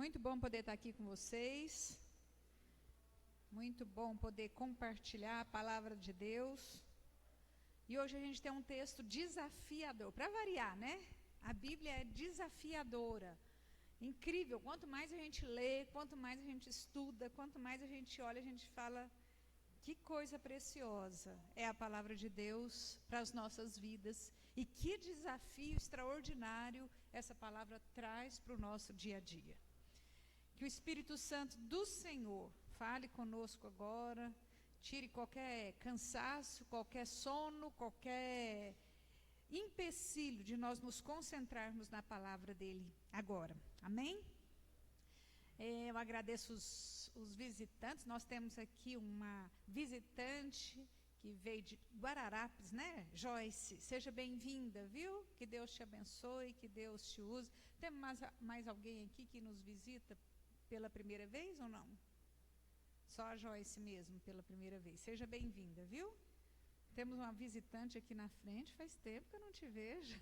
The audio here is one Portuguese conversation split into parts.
Muito bom poder estar aqui com vocês. Muito bom poder compartilhar a palavra de Deus. E hoje a gente tem um texto desafiador, para variar, né? A Bíblia é desafiadora. Incrível, quanto mais a gente lê, quanto mais a gente estuda, quanto mais a gente olha, a gente fala, que coisa preciosa é a palavra de Deus para as nossas vidas. E que desafio extraordinário essa palavra traz para o nosso dia a dia. Que o Espírito Santo do Senhor fale conosco agora, tire qualquer cansaço, qualquer sono, qualquer empecilho de nós nos concentrarmos na palavra dele agora. Amém? Eu agradeço os visitantes. Nós temos aqui uma visitante que veio de Guararapes, né? Joyce, seja bem-vinda, viu? Que Deus te abençoe, que Deus te use. Tem mais alguém aqui que nos visita pela primeira vez ou não? Só a Joyce mesmo, pela primeira vez. Seja bem-vinda, viu? Temos uma visitante aqui na frente, faz tempo que eu não te vejo.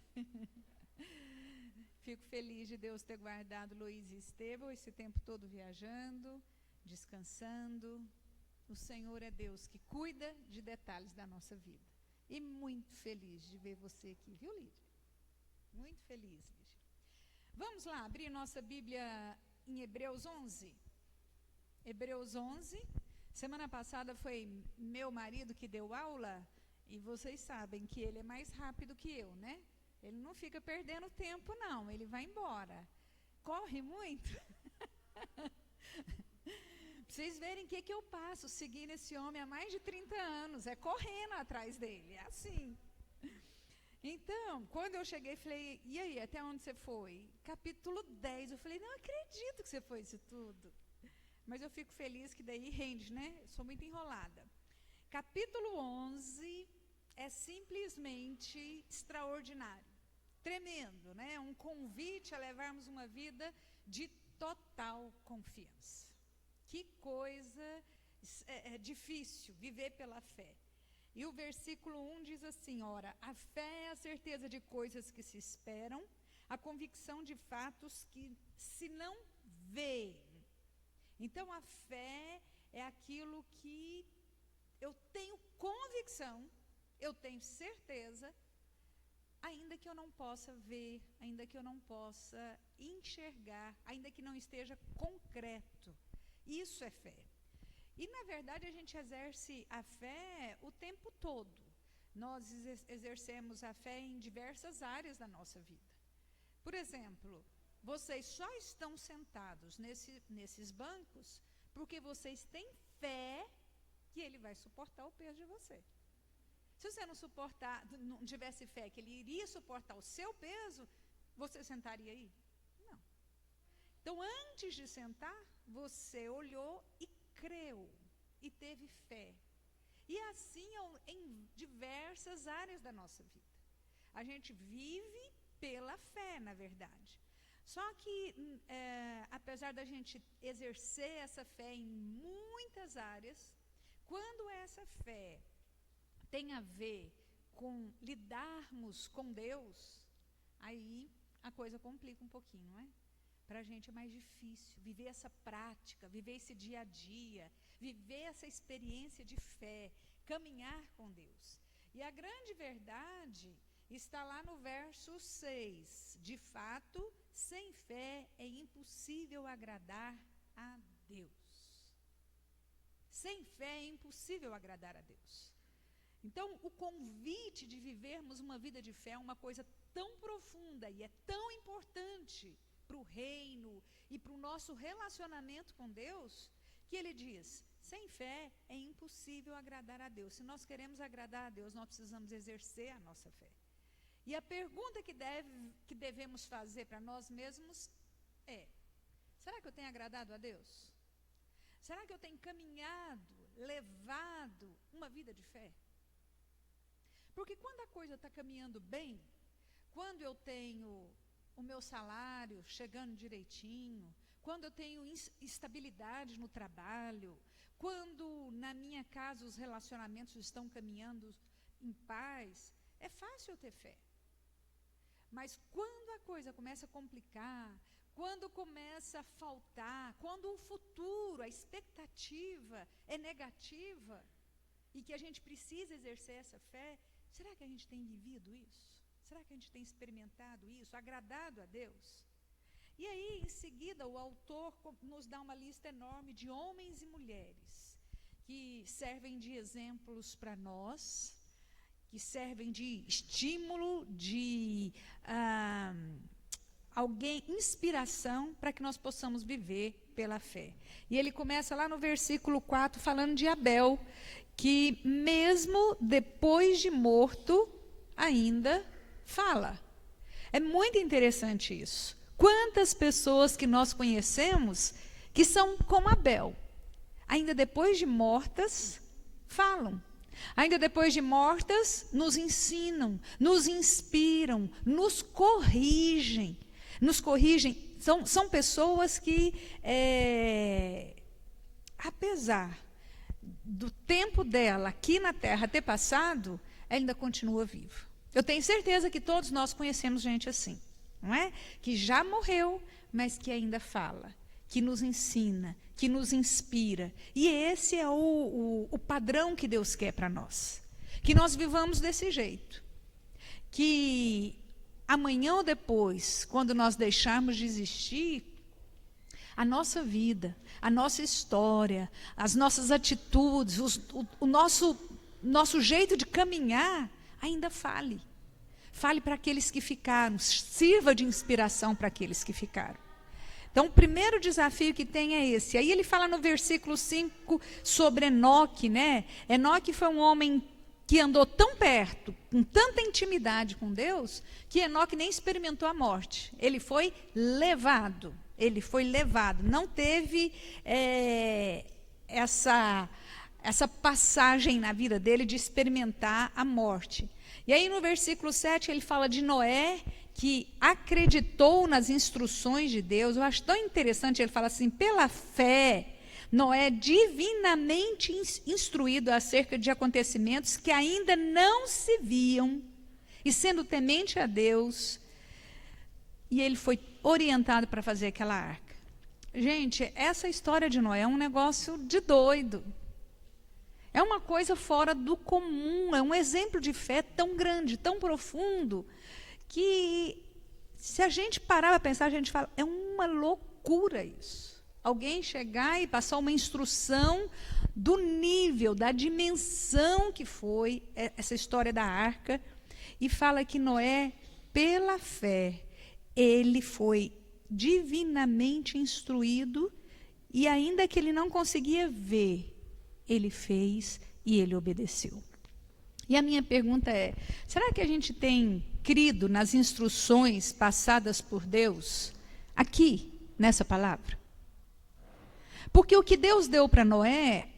Fico feliz de Deus ter guardado Luiz e Estevão esse tempo todo viajando, descansando. O Senhor é Deus que cuida de detalhes da nossa vida. E muito feliz de ver você aqui, viu, Lídia? Muito feliz, Lídia. Vamos lá, abrir nossa Bíblia em Hebreus 11. Hebreus 11. Semana passada foi meu marido que deu aula, e vocês sabem que ele é mais rápido que eu, né? Ele não fica perdendo tempo, não. Ele vai embora. Corre muito. Para vocês verem o que eu passo seguindo esse homem há mais de 30 anos. É correndo atrás dele. É assim. Então, quando eu cheguei, falei, e aí, até onde você foi? Capítulo 10. Eu falei, não acredito que você foi isso tudo. Mas eu fico feliz que daí rende, né? Eu sou muito enrolada. Capítulo 11 é simplesmente extraordinário. Tremendo, né? Um convite a levarmos uma vida de total confiança. Que coisa difícil viver pela fé. E o versículo 1 diz assim, ora, a fé é a certeza de coisas que se esperam, a convicção de fatos que se não veem. Então, a fé é aquilo que eu tenho convicção, eu tenho certeza, ainda que eu não possa ver, ainda que eu não possa enxergar, ainda que não esteja concreto. Isso é fé. E, na verdade, a gente exerce a fé o tempo todo. Nós exercemos a fé em diversas áreas da nossa vida. Por exemplo, vocês só estão sentados nesses bancos porque vocês têm fé que ele vai suportar o peso de você. Se você não tivesse fé que ele iria suportar o seu peso, você sentaria aí? Não. Então, antes de sentar, você olhou e creu, e teve fé. E assim em diversas áreas da nossa vida. A gente vive pela fé, na verdade. Só que, apesar da gente exercer essa fé em muitas áreas, quando essa fé tem a ver com lidarmos com Deus, aí a coisa complica um pouquinho, não é? Para a gente é mais difícil viver essa prática, viver esse dia a dia, viver essa experiência de fé, caminhar com Deus. E a grande verdade está lá no verso 6. De fato, sem fé é impossível agradar a Deus. Sem fé é impossível agradar a Deus. Então, o convite de vivermos uma vida de fé é uma coisa tão profunda e é tão importante para o reino e para o nosso relacionamento com Deus, que ele diz, sem fé é impossível agradar a Deus. Se nós queremos agradar a Deus, nós precisamos exercer a nossa fé. E a pergunta que devemos fazer para nós mesmos é, será que eu tenho agradado a Deus? Será que eu tenho caminhado, levado uma vida de fé? Porque quando a coisa está caminhando bem, quando eu tenho o meu salário chegando direitinho, quando eu tenho estabilidade no trabalho, quando na minha casa os relacionamentos estão caminhando em paz, é fácil eu ter fé. Mas quando a coisa começa a complicar, quando começa a faltar, quando o futuro, a expectativa é negativa e que a gente precisa exercer essa fé, será que a gente tem vivido isso? Será que a gente tem experimentado isso, agradado a Deus? E aí, em seguida, o autor nos dá uma lista enorme de homens e mulheres que servem de exemplos para nós, que servem de estímulo, de inspiração para que nós possamos viver pela fé. E ele começa lá no versículo 4 falando de Abel, que mesmo depois de morto, ainda fala. É muito interessante isso. Quantas pessoas que nós conhecemos que são como Abel, ainda depois de mortas, falam. Ainda depois de mortas, nos ensinam, nos inspiram, nos corrigem. São pessoas que, apesar do tempo dela aqui na Terra ter passado, ela ainda continua viva. Eu tenho certeza que todos nós conhecemos gente assim, não é? Que já morreu, mas que ainda fala, que nos ensina, que nos inspira. E esse é o padrão que Deus quer para nós. Que nós vivamos desse jeito. Que amanhã ou depois, quando nós deixarmos de existir, a nossa vida, a nossa história, as nossas atitudes, o nosso jeito de caminhar, ainda fale. Fale para aqueles que ficaram, sirva de inspiração para aqueles que ficaram. Então, o primeiro desafio que tem é esse. Aí ele fala no versículo 5 sobre Enoque, né? Enoque foi um homem que andou tão perto, com tanta intimidade com Deus, que Enoque nem experimentou a morte. Ele foi levado. Não teve essa passagem na vida dele de experimentar a morte. E aí no versículo 7 ele fala de Noé, que acreditou nas instruções de Deus. Eu acho tão interessante, ele fala assim, pela fé, Noé divinamente instruído acerca de acontecimentos que ainda não se viam, e sendo temente a Deus, e ele foi orientado para fazer aquela arca. Gente, essa história de Noé é um negócio de doido. É uma coisa fora do comum, é um exemplo de fé tão grande, tão profundo, que se a gente parar para pensar, a gente fala, é uma loucura isso. Alguém chegar e passar uma instrução do nível, da dimensão que foi essa história da arca, e fala que Noé, pela fé, ele foi divinamente instruído, e ainda que ele não conseguia ver, ele fez e ele obedeceu. E a minha pergunta é, será que a gente tem crido nas instruções passadas por Deus, aqui, nessa palavra? Porque o que Deus deu para Noé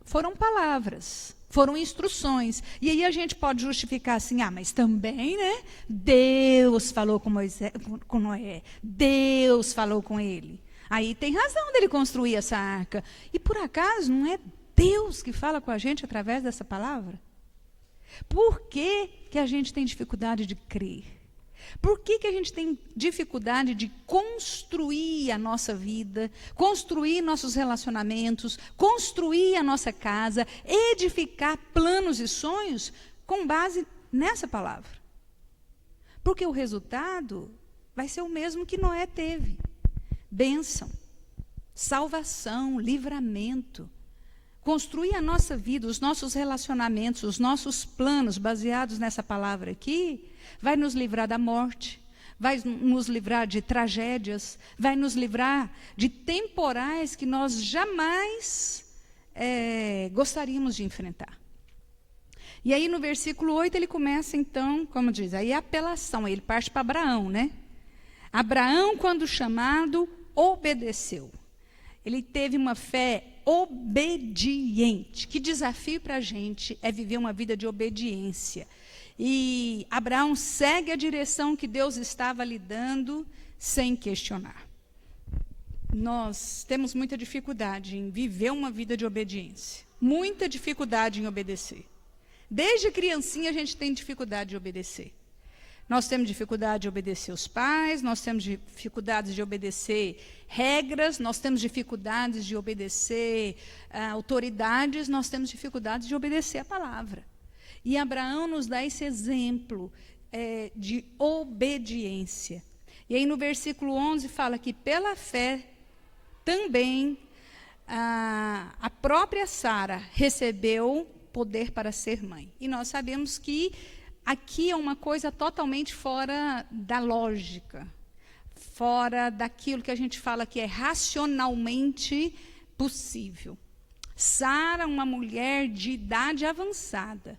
foram palavras, foram instruções. E aí a gente pode justificar assim, mas também, né? Deus falou com Noé, Deus falou com ele. Aí tem razão dele construir essa arca. E por acaso não é Deus que fala com a gente através dessa palavra? Por que que a gente tem dificuldade de crer? Por que que a gente tem dificuldade de construir a nossa vida, construir nossos relacionamentos, construir a nossa casa, edificar planos e sonhos com base nessa palavra? Porque o resultado vai ser o mesmo que Noé teve. Bênção, salvação, livramento. Construir a nossa vida, os nossos relacionamentos, os nossos planos baseados nessa palavra aqui, vai nos livrar da morte, vai nos livrar de tragédias, vai nos livrar de temporais que nós jamais gostaríamos de enfrentar. E aí no versículo 8 ele começa então, como diz, aí a apelação, ele parte para Abraão, né? Abraão, quando chamado, obedeceu. Ele teve uma fé obediente. Que desafio para a gente é viver uma vida de obediência. E Abraão segue a direção que Deus estava lhe dando sem questionar. Nós temos muita dificuldade em viver uma vida de obediência. Muita dificuldade em obedecer. Desde criancinha a gente tem dificuldade de obedecer. nós temos dificuldade de obedecer os pais, nós temos dificuldades de obedecer regras, nós temos dificuldades de obedecer autoridades, nós temos dificuldades de obedecer a palavra. E Abraão nos dá esse exemplo de obediência. E aí no versículo 11 fala que pela fé também a própria Sara recebeu poder para ser mãe. E nós sabemos que aqui é uma coisa totalmente fora da lógica, fora daquilo que a gente fala que é racionalmente possível. Sara, uma mulher de idade avançada,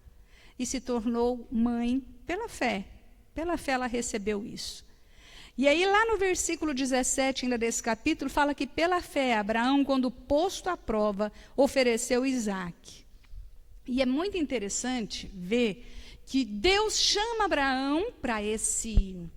e se tornou mãe pela fé. Pela fé ela recebeu isso. E aí lá no versículo 17 ainda desse capítulo, fala que pela fé Abraão, quando posto à prova, ofereceu Isaque. E é muito interessante ver que Deus chama Abraão para esse...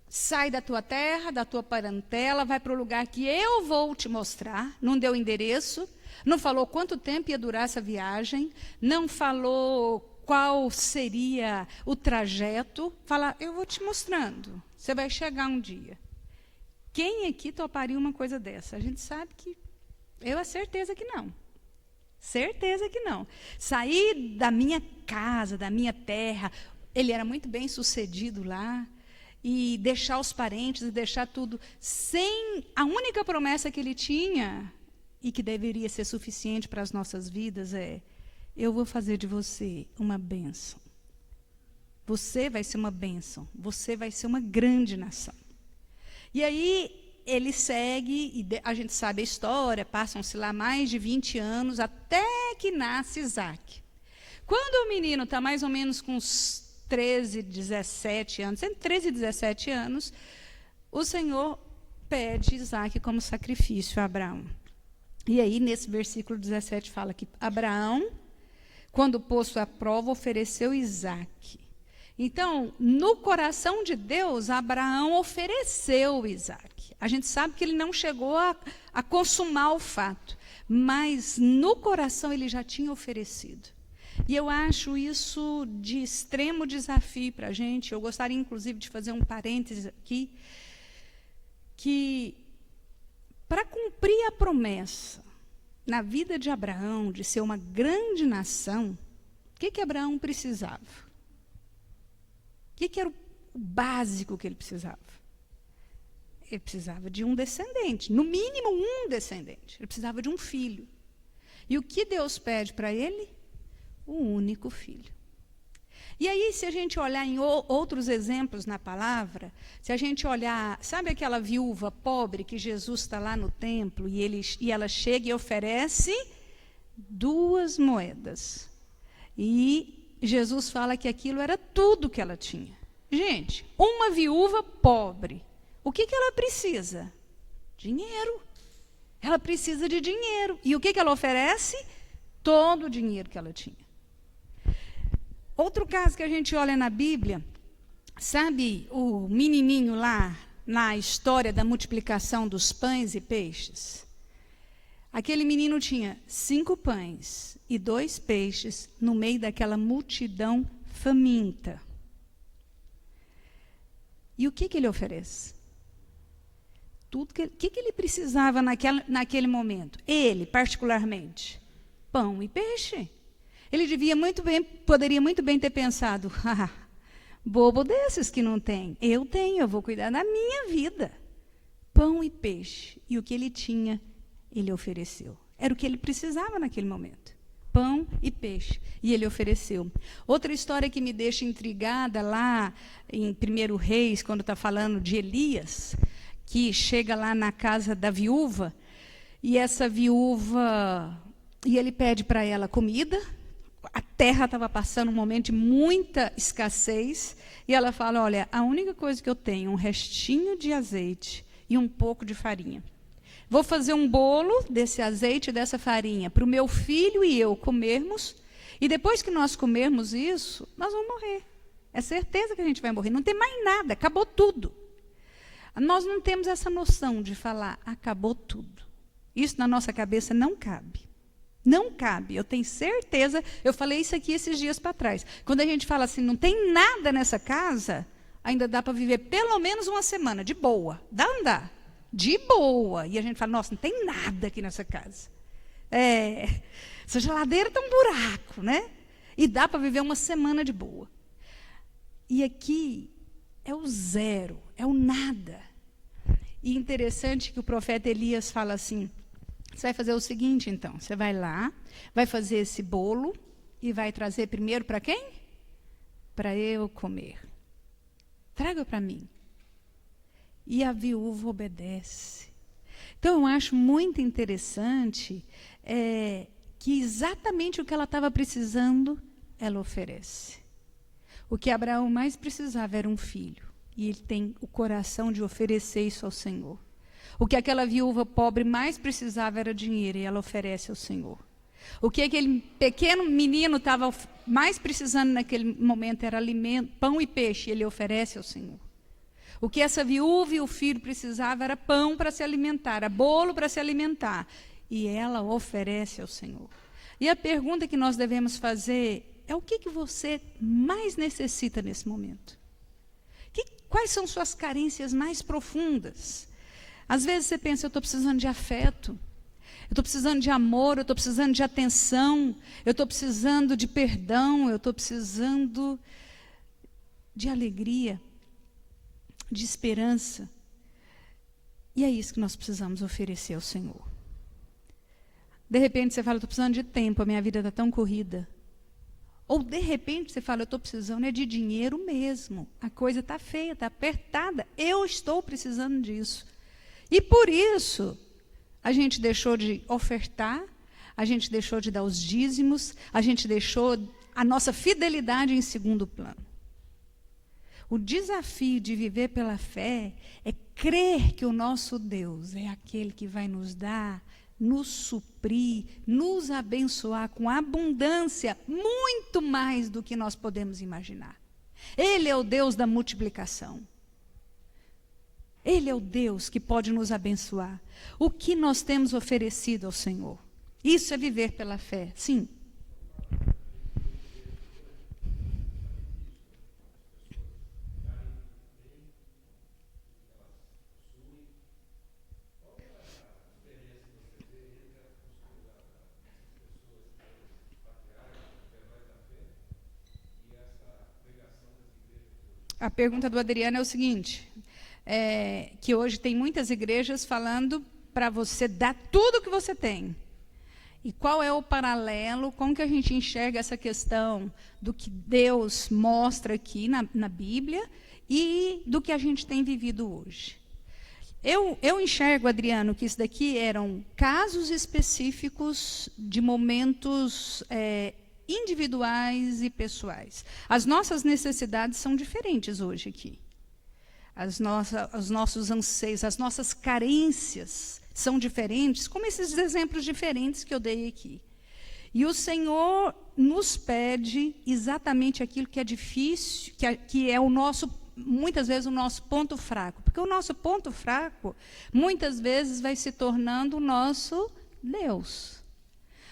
Sai da tua terra, da tua parentela, vai para o lugar que eu vou te mostrar. Não deu endereço, não falou quanto tempo ia durar essa viagem, não falou qual seria o trajeto. Fala, eu vou te mostrando, você vai chegar um dia. Quem aqui toparia uma coisa dessa? A gente sabe que... Eu a certeza que não. Certeza que não. Sair da minha casa, da minha terra, ele era muito bem sucedido lá, e deixar os parentes, e deixar tudo, sem a única promessa que ele tinha, e que deveria ser suficiente para as nossas vidas, eu vou fazer de você uma bênção. Você vai ser uma bênção, você vai ser uma grande nação. E aí ele segue, e a gente sabe a história, passam-se lá mais de 20 anos, até que nasce Isaque. Quando o menino está mais ou menos com uns 13, 17 anos, entre 13 e 17 anos, o Senhor pede Isaque como sacrifício a Abraão. E aí, nesse versículo 17, fala que Abraão, quando posto à prova, ofereceu Isaque. Então, no coração de Deus, Abraão ofereceu Isaque. A gente sabe que ele não chegou a consumar o fato, mas no coração ele já tinha oferecido. E eu acho isso de extremo desafio para a gente. Eu gostaria, inclusive, de fazer um parênteses aqui, que para cumprir a promessa na vida de Abraão, de ser uma grande nação, o que Abraão precisava? O que era o básico que ele precisava? Ele precisava de um descendente, no mínimo um descendente. Ele precisava de um filho. E o que Deus pede para ele? Um único filho. E aí, se a gente olhar em outros exemplos na palavra, se a gente olhar, sabe aquela viúva pobre que Jesus está lá no templo e ela chega e oferece 2 moedas. E Jesus fala que aquilo era tudo que ela tinha. Gente, uma viúva pobre, o que ela precisa? Dinheiro. Ela precisa de dinheiro. E o que ela oferece? Todo o dinheiro que ela tinha. Outro caso que a gente olha na Bíblia, sabe o menininho lá, na história da multiplicação dos pães e peixes? Aquele menino tinha 5 pães e 2 peixes no meio daquela multidão faminta. E o que ele oferece? Tudo que ele precisava naquele momento? Ele, particularmente, pão e peixe. Ele poderia muito bem ter pensado, bobo desses que não tem. Eu tenho, eu vou cuidar da minha vida. Pão e peixe. E o que ele tinha, ele ofereceu. Era o que ele precisava naquele momento. Pão e peixe. E ele ofereceu. Outra história que me deixa intrigada lá em 1 Reis, quando está falando de Elias, que chega lá na casa da viúva, e essa viúva, e ele pede para ela comida. A terra estava passando um momento de muita escassez, e ela fala, olha, a única coisa que eu tenho é um restinho de azeite e um pouco de farinha. Vou fazer um bolo desse azeite e dessa farinha para o meu filho e eu comermos, e depois que nós comermos isso, nós vamos morrer. É certeza que a gente vai morrer, não tem mais nada, acabou tudo. Nós não temos essa noção de falar, acabou tudo. Isso na nossa cabeça não cabe. Não cabe, eu tenho certeza, eu falei isso aqui esses dias para trás. Quando a gente fala assim, não tem nada nessa casa, ainda dá para viver pelo menos uma semana, de boa. Dá andar, de boa. E a gente fala, nossa, não tem nada aqui nessa casa. Essa geladeira tem um buraco, né? E dá para viver uma semana de boa. E aqui é o zero, é o nada. E interessante que o profeta Elias fala assim, você vai fazer o seguinte, então, você vai lá, vai fazer esse bolo e vai trazer primeiro para quem? Para eu comer. Traga para mim. E a viúva obedece. Então, eu acho muito interessante que exatamente o que ela estava precisando, ela oferece. O que Abraão mais precisava era um filho. E ele tem o coração de oferecer isso ao Senhor. O que aquela viúva pobre mais precisava era dinheiro, e ela oferece ao Senhor. O que aquele pequeno menino estava mais precisando naquele momento era alimento, pão e peixe, e ele oferece ao Senhor. O que essa viúva e o filho precisavam era pão para se alimentar, era bolo para se alimentar, e ela oferece ao Senhor. E a pergunta que nós devemos fazer é o que você mais necessita nesse momento? Quais são suas carências mais profundas? Às vezes você pensa, eu estou precisando de afeto, eu estou precisando de amor, eu estou precisando de atenção, eu estou precisando de perdão, eu estou precisando de alegria, de esperança. E é isso que nós precisamos oferecer ao Senhor. De repente você fala, estou precisando de tempo, a minha vida está tão corrida. Ou de repente você fala, eu estou precisando de dinheiro mesmo. A coisa está feia, está apertada. Eu estou precisando disso. E por isso, a gente deixou de ofertar, a gente deixou de dar os dízimos, a gente deixou a nossa fidelidade em segundo plano. O desafio de viver pela fé é crer que o nosso Deus é aquele que vai nos dar, nos suprir, nos abençoar com abundância, muito mais do que nós podemos imaginar. Ele é o Deus da multiplicação. Ele é o Deus que pode nos abençoar. O que nós temos oferecido ao Senhor? Isso é viver pela fé, sim. A pergunta do Adriano é o seguinte, que hoje tem muitas igrejas falando para você dar tudo o que você tem. E qual é o paralelo, como que a gente enxerga essa questão do que Deus mostra aqui na Bíblia e do que a gente tem vivido hoje? Eu enxergo, Adriano, que isso daqui eram casos específicos de momentos individuais e pessoais. As nossas necessidades são diferentes hoje aqui. Os nossos anseios, as nossas carências são diferentes, como esses exemplos diferentes que eu dei aqui. E o Senhor nos pede exatamente aquilo que é difícil, que é muitas vezes o nosso ponto fraco. Porque o nosso ponto fraco, muitas vezes, vai se tornando o nosso Deus.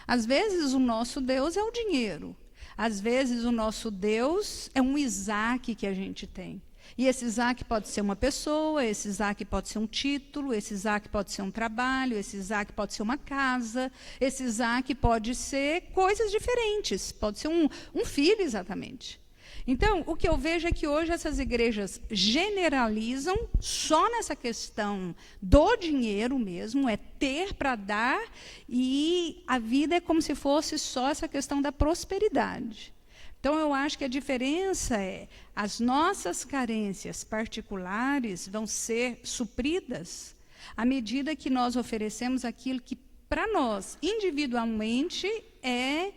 Às vezes o nosso Deus é o dinheiro. Às vezes o nosso Deus é um Isaac que a gente tem. E esse Isaac pode ser uma pessoa, esse Isaac pode ser um título, esse Isaac pode ser um trabalho, esse Isaac pode ser uma casa, esse Isaac pode ser coisas diferentes, pode ser um filho exatamente. Então, o que eu vejo é que hoje essas igrejas generalizam só nessa questão do dinheiro mesmo, é ter para dar, e a vida é como se fosse só essa questão da prosperidade. Então, eu acho que a diferença é as nossas carências particulares vão ser supridas à medida que nós oferecemos aquilo que, para nós, individualmente, é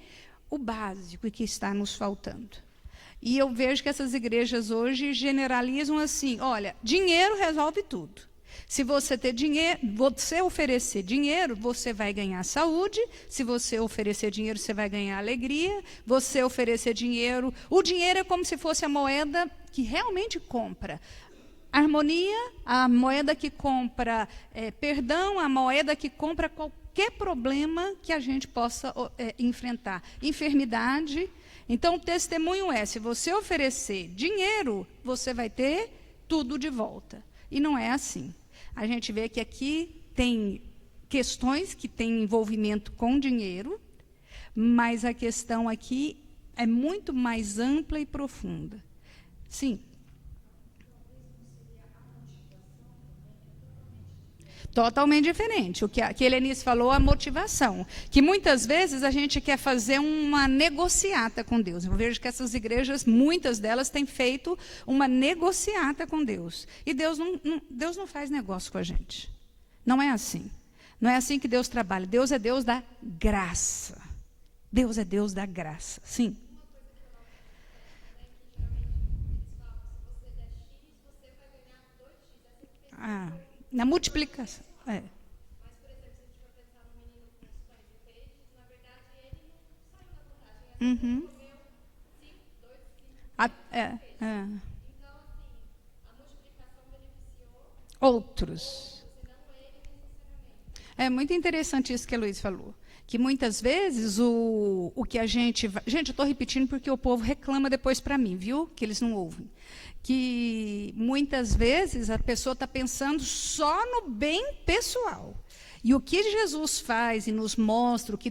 o básico e que está nos faltando. E eu vejo que essas igrejas hoje generalizam assim, olha, dinheiro resolve tudo. Se você ter dinheiro, você oferecer dinheiro, você vai ganhar saúde. Se você oferecer dinheiro, você vai ganhar alegria. Você oferecer dinheiro, o dinheiro é como se fosse a moeda que realmente compra harmonia, a moeda que compra perdão, a moeda que compra qualquer qualquer problema que a gente possa enfrentar. Enfermidade. Então, o testemunho é, se você oferecer dinheiro, você vai ter tudo de volta. E não é assim. A gente vê que aqui tem questões que têm envolvimento com dinheiro, mas a questão aqui é muito mais ampla e profunda. Sim. Totalmente diferente. O que a Helenice falou, a motivação. Que muitas vezes a gente quer fazer uma negociata com Deus. Eu vejo que essas igrejas, muitas delas, têm feito uma negociata com Deus. E Deus não faz negócio com a gente. Não é assim. Não é assim que Deus trabalha. Deus é Deus da graça. Deus é Deus da graça. Sim. Na multiplicação. É. Mas, por exemplo, se a gente for pensar no menino com os pães e peixes, na verdade, ele não saiu da vantagem. Ele comeu 2, 5 peixes. Então, assim, a multiplicação beneficiou outros. não ele necessariamente. É muito interessante isso que a Luiz falou. Que muitas vezes o que a gente... Gente, eu estou repetindo porque o povo reclama depois para mim, viu? Que eles não ouvem. Que muitas vezes a pessoa está pensando só no bem pessoal. E o que Jesus faz e nos mostra o que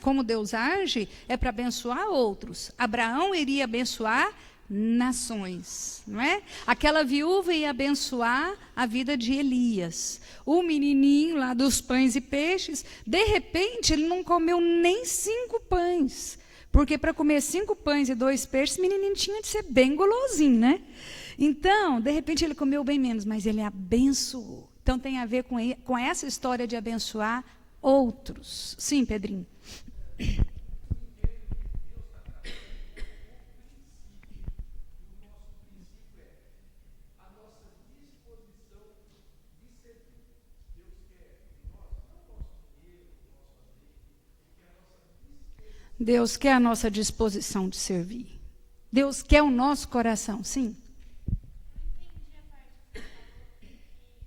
como Deus age é para abençoar outros. Abraão iria abençoar nações, não é? Aquela viúva ia abençoar a vida de Elias. O menininho lá dos pães e peixes, de repente ele não comeu nem 5 pães. Porque para comer 5 pães e 2 peixes, o menininho tinha de ser bem gulosinho, né? Então, de repente, ele comeu bem menos, mas ele abençoou. Então, tem a ver com essa história de abençoar outros. Sim, Pedrinho. Deus quer a nossa disposição de servir. Deus quer o nosso coração, sim. Eu entendi a parte que você falou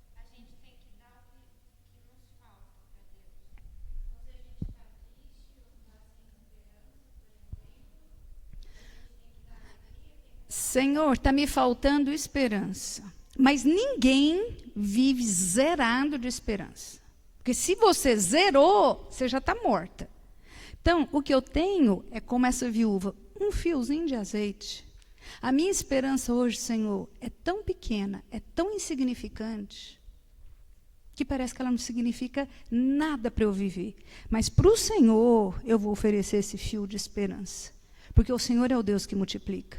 que a gente tem que dar o que nos falta para Deus. Então, se a gente está triste ou está sem esperança, por exemplo, a gente tem que dar alegria. Senhor, está me faltando esperança. Mas ninguém vive zerado de esperança. Porque se você zerou, você já está morta. Então, o que eu tenho é como essa viúva, um fiozinho de azeite. A minha esperança hoje, Senhor, é tão pequena, é tão insignificante, que parece que ela não significa nada para eu viver. Mas para o Senhor, eu vou oferecer esse fio de esperança. Porque o Senhor é o Deus que multiplica.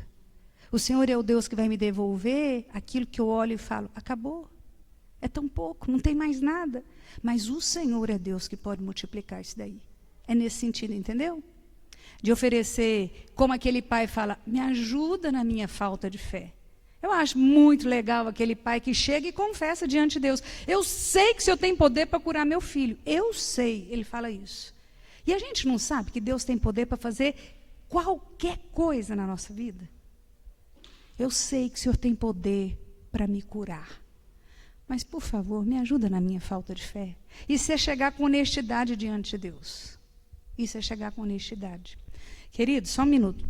O Senhor é o Deus que vai me devolver aquilo que eu olho e falo, acabou. É tão pouco, não tem mais nada. Mas o Senhor é Deus que pode multiplicar isso daí. É nesse sentido, entendeu? De oferecer, como aquele pai fala, me ajuda na minha falta de fé. Eu acho muito legal aquele pai que chega e confessa diante de Deus. Eu sei que o Senhor tem poder para curar meu filho. Eu sei, ele fala isso. E a gente não sabe que Deus tem poder para fazer qualquer coisa na nossa vida? Eu sei que o Senhor tem poder para me curar. Mas, por favor, me ajuda na minha falta de fé. Isso é chegar com honestidade diante de Deus. Isso é chegar com honestidade. Querido, só um minuto.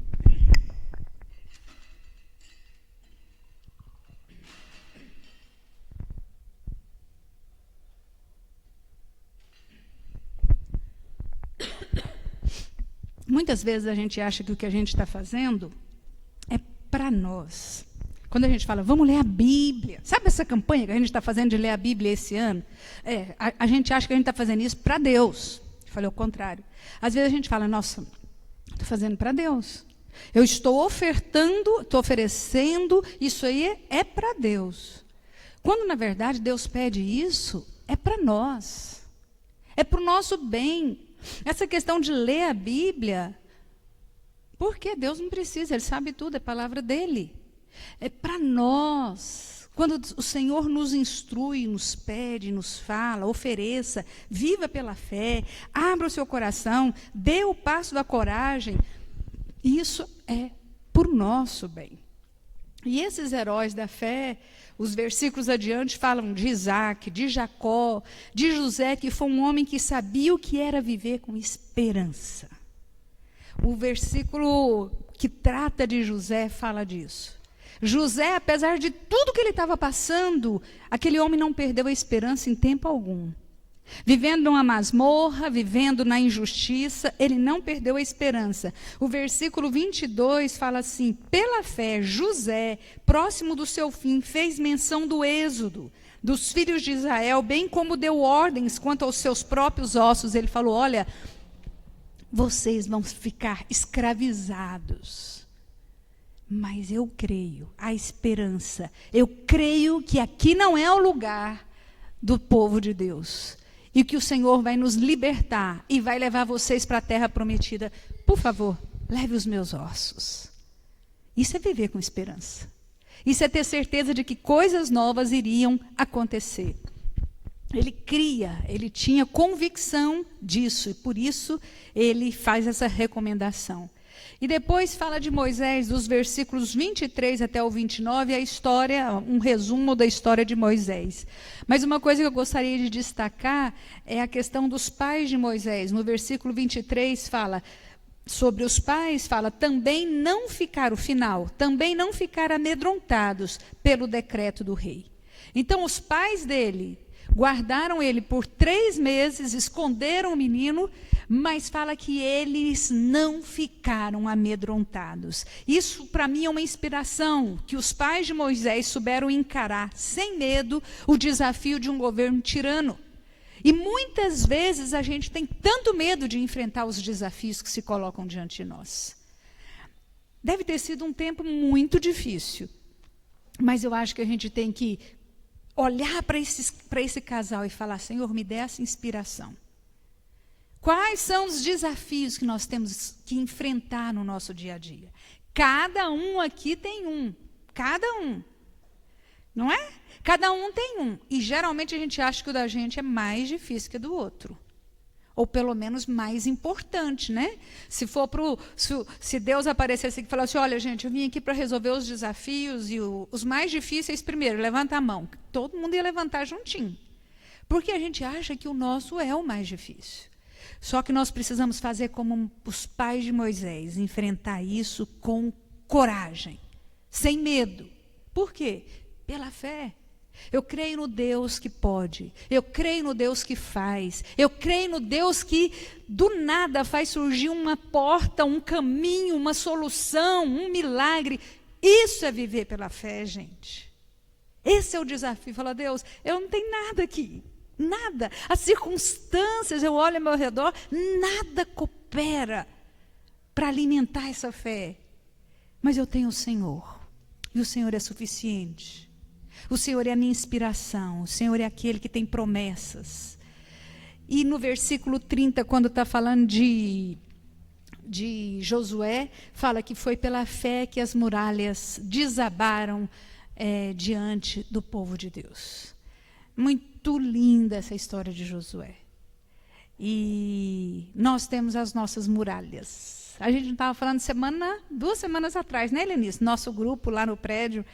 Muitas vezes a gente acha que o que a gente está fazendo é para nós. Quando a gente fala, vamos ler a Bíblia. Sabe essa campanha que a gente está fazendo de ler a Bíblia esse ano? A gente acha que a gente está fazendo isso para Deus. Eu falei o contrário. Às vezes a gente fala, nossa, estou fazendo para Deus. Eu estou ofertando, estou oferecendo, isso aí é para Deus. Quando, na verdade, Deus pede isso, é para nós. É para o nosso bem. Essa questão de ler a Bíblia, porque Deus não precisa, Ele sabe tudo, é palavra dEle. É para nós. Quando o Senhor nos instrui, nos pede, nos fala, ofereça, viva pela fé, abra o seu coração, dê o passo da coragem. Isso é por nosso bem. E esses heróis da fé, os versículos adiante falam de Isaac, de Jacó, de José, que foi um homem que sabia o que era viver com esperança. O versículo que trata de José fala disso. José, apesar de tudo que ele estava passando, aquele homem não perdeu a esperança em tempo algum. Vivendo numa masmorra, vivendo na injustiça, ele não perdeu a esperança. O versículo 22 fala assim: pela fé, José, próximo do seu fim, fez menção do êxodo dos filhos de Israel, bem como deu ordens quanto aos seus próprios ossos. Ele falou: olha, vocês vão ficar escravizados, mas eu creio, a esperança, eu creio que aqui não é o lugar do povo de Deus, e que o Senhor vai nos libertar e vai levar vocês para a terra prometida. Por favor, leve os meus ossos. Isso é viver com esperança. Isso é ter certeza de que coisas novas iriam acontecer. Ele cria, ele tinha convicção disso, e por isso ele faz essa recomendação. E depois fala de Moisés, dos versículos 23 até o 29, a história, um resumo da história de Moisés. Mas uma coisa que eu gostaria de destacar é a questão dos pais de Moisés. No versículo 23 fala sobre os pais, fala, também não ficaram amedrontados pelo decreto do rei. Então os pais dele guardaram ele por 3 meses, esconderam o menino, mas fala que eles não ficaram amedrontados. Isso para mim é uma inspiração, que os pais de Moisés souberam encarar sem medo o desafio de um governo tirano. E muitas vezes a gente tem tanto medo de enfrentar os desafios que se colocam diante de nós. Deve ter sido um tempo muito difícil, mas eu acho que a gente tem que olhar para esse casal e falar: Senhor, me dê essa inspiração. Quais são os desafios que nós temos que enfrentar no nosso dia a dia? Cada um aqui tem um. Cada um. Não é? Cada um tem um. E geralmente a gente acha que o da gente é mais difícil que o do outro. Ou pelo menos mais importante, né? Se Deus aparecesse e falasse: olha, gente, eu vim aqui para resolver os desafios e os mais difíceis primeiro, levanta a mão. Todo mundo ia levantar juntinho. Porque a gente acha que o nosso é o mais difícil. Só que nós precisamos fazer como os pais de Moisés, enfrentar isso com coragem, sem medo. Por quê? Pela fé. Eu creio no Deus que pode, eu creio no Deus que faz, eu creio no Deus que do nada faz surgir uma porta, um caminho, uma solução, um milagre. Isso é viver pela fé, gente. Esse é o desafio. Fala: Deus, eu não tenho nada aqui. Nada. As circunstâncias, eu olho ao meu redor, nada coopera para alimentar essa fé. Mas eu tenho o Senhor. E o Senhor é suficiente. O Senhor é a minha inspiração. O Senhor é aquele que tem promessas. E no versículo 30, quando está falando de Josué, fala que foi pela fé que as muralhas desabaram diante do povo de Deus. Muito linda essa história de Josué. E nós temos as nossas muralhas. A gente não estava falando 2 semanas atrás, né, Helenice? Nosso grupo lá no prédio,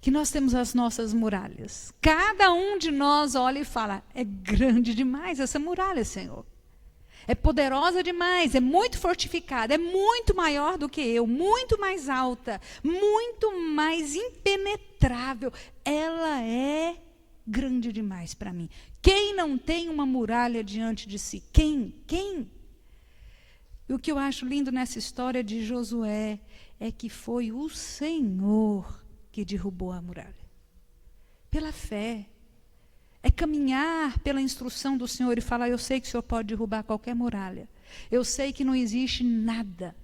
que nós temos as nossas muralhas. Cada um de nós olha e fala: é grande demais essa muralha, Senhor. É poderosa demais, é muito fortificada, é muito maior do que eu, muito mais alta, muito mais impenetrável. Ela é grande demais para mim. Quem não tem uma muralha diante de si? Quem? E o que eu acho lindo nessa história de Josué é que foi o Senhor que derrubou a muralha. Pela fé. É caminhar pela instrução do Senhor e falar: eu sei que o Senhor pode derrubar qualquer muralha. Eu sei que não existe nada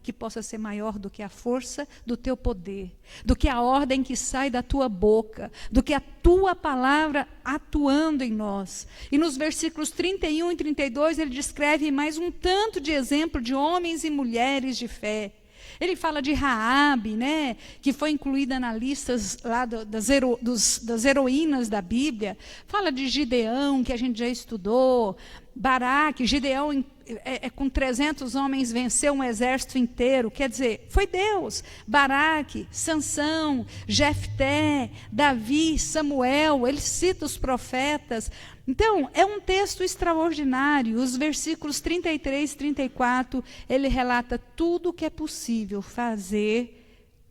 que possa ser maior do que a força do teu poder, do que a ordem que sai da tua boca, do que a tua palavra atuando em nós. E nos versículos 31 e 32 ele descreve mais um tanto de exemplo de homens e mulheres de fé. Ele fala de Raabe, né, que foi incluída na lista lá das heroínas da Bíblia. Fala de Gideão, que a gente já estudou. Baraque, Gideão com 300 homens venceu um exército inteiro. Quer dizer, foi Deus. Baraque, Sansão, Jefté, Davi, Samuel, ele cita os profetas. Então, é um texto extraordinário. Os versículos 33 e 34, ele relata tudo o que é possível fazer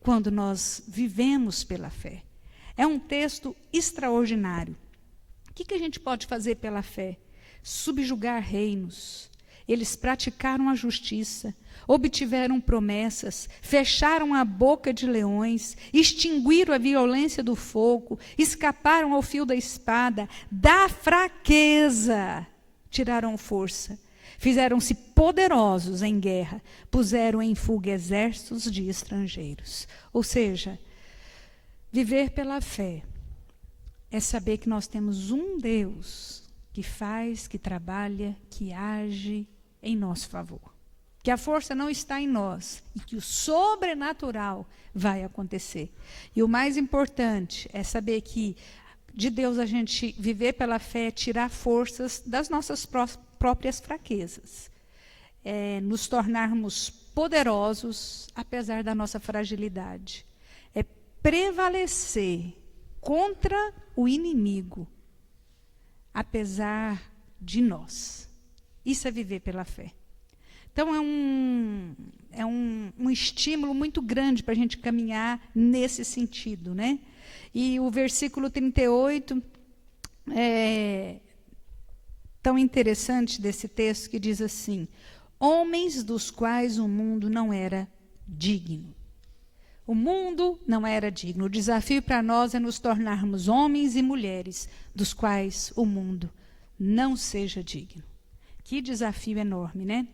quando nós vivemos pela fé. É um texto extraordinário. O que a gente pode fazer pela fé? Subjugar reinos. Eles praticaram a justiça, obtiveram promessas, fecharam a boca de leões, extinguiram a violência do fogo, escaparam ao fio da espada, da fraqueza tiraram força, fizeram-se poderosos em guerra, puseram em fuga exércitos de estrangeiros. Ou seja, viver pela fé é saber que nós temos um Deus que faz, que trabalha, que age em nosso favor. Que a força não está em nós e que o sobrenatural vai acontecer. E o mais importante é saber que de Deus a gente viver pela fé é tirar forças das nossas próprias fraquezas. É nos tornarmos poderosos apesar da nossa fragilidade. É prevalecer contra o inimigo apesar de nós. Isso é viver pela fé. Então, é um estímulo muito grande para a gente caminhar nesse sentido, né? E o versículo 38 é tão interessante desse texto, que diz assim: homens dos quais o mundo não era digno. O mundo não era digno. O desafio para nós é nos tornarmos homens e mulheres dos quais o mundo não seja digno. Que desafio enorme, né?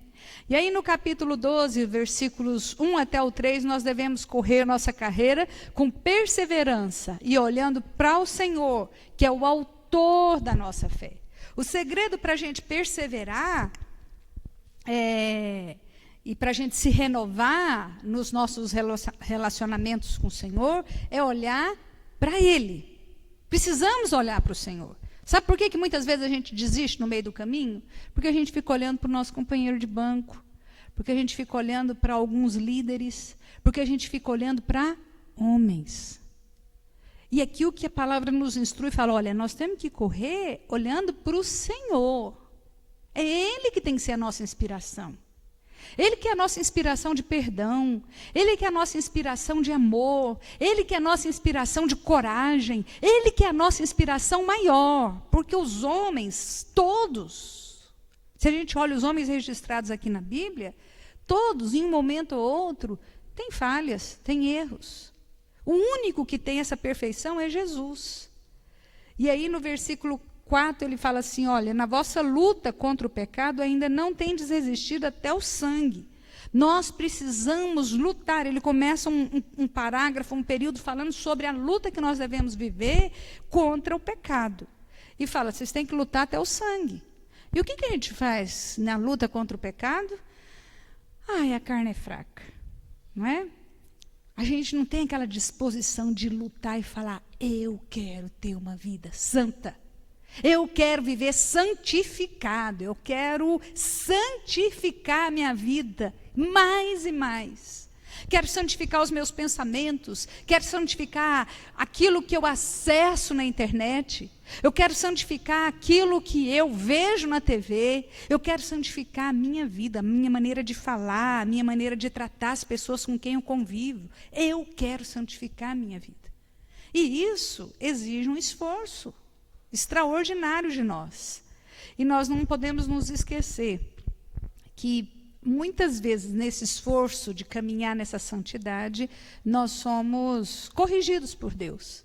E aí no capítulo 12, versículos 1 até o 3, nós devemos correr nossa carreira com perseverança e olhando para o Senhor, que é o autor da nossa fé. O segredo para a gente perseverar e para a gente se renovar nos nossos relacionamentos com o Senhor é olhar para Ele. Precisamos olhar para o Senhor. Sabe por que muitas vezes a gente desiste no meio do caminho? Porque a gente fica olhando para o nosso companheiro de banco, porque a gente fica olhando para alguns líderes, porque a gente fica olhando para homens. E aqui o que a palavra nos instrui, fala, olha, nós temos que correr olhando para o Senhor. É Ele que tem que ser a nossa inspiração. Ele que é a nossa inspiração de perdão, Ele que é a nossa inspiração de amor, Ele que é a nossa inspiração de coragem, Ele que é a nossa inspiração maior, porque os homens, todos, se a gente olha os homens registrados aqui na Bíblia, todos, em um momento ou outro, têm falhas, têm erros. O único que tem essa perfeição é Jesus. E aí no versículo 4, ele fala assim, olha, na vossa luta contra o pecado ainda não tendes resistido até o sangue. Nós precisamos lutar. Ele começa um parágrafo, um período falando sobre a luta que nós devemos viver contra o pecado. E fala, vocês têm que lutar até o sangue. E o que a gente faz na luta contra o pecado? A carne é fraca, não é? A gente não tem aquela disposição de lutar e falar, eu quero ter uma vida santa. Eu quero viver santificado, eu quero santificar a minha vida mais e mais. Quero santificar os meus pensamentos, quero santificar aquilo que eu acesso na internet, eu quero santificar aquilo que eu vejo na TV, eu quero santificar a minha vida, a minha maneira de falar, a minha maneira de tratar as pessoas com quem eu convivo. Eu quero santificar a minha vida. E isso exige um esforço extraordinário de nós. E nós não podemos nos esquecer que muitas vezes nesse esforço de caminhar nessa santidade, nós somos corrigidos por Deus.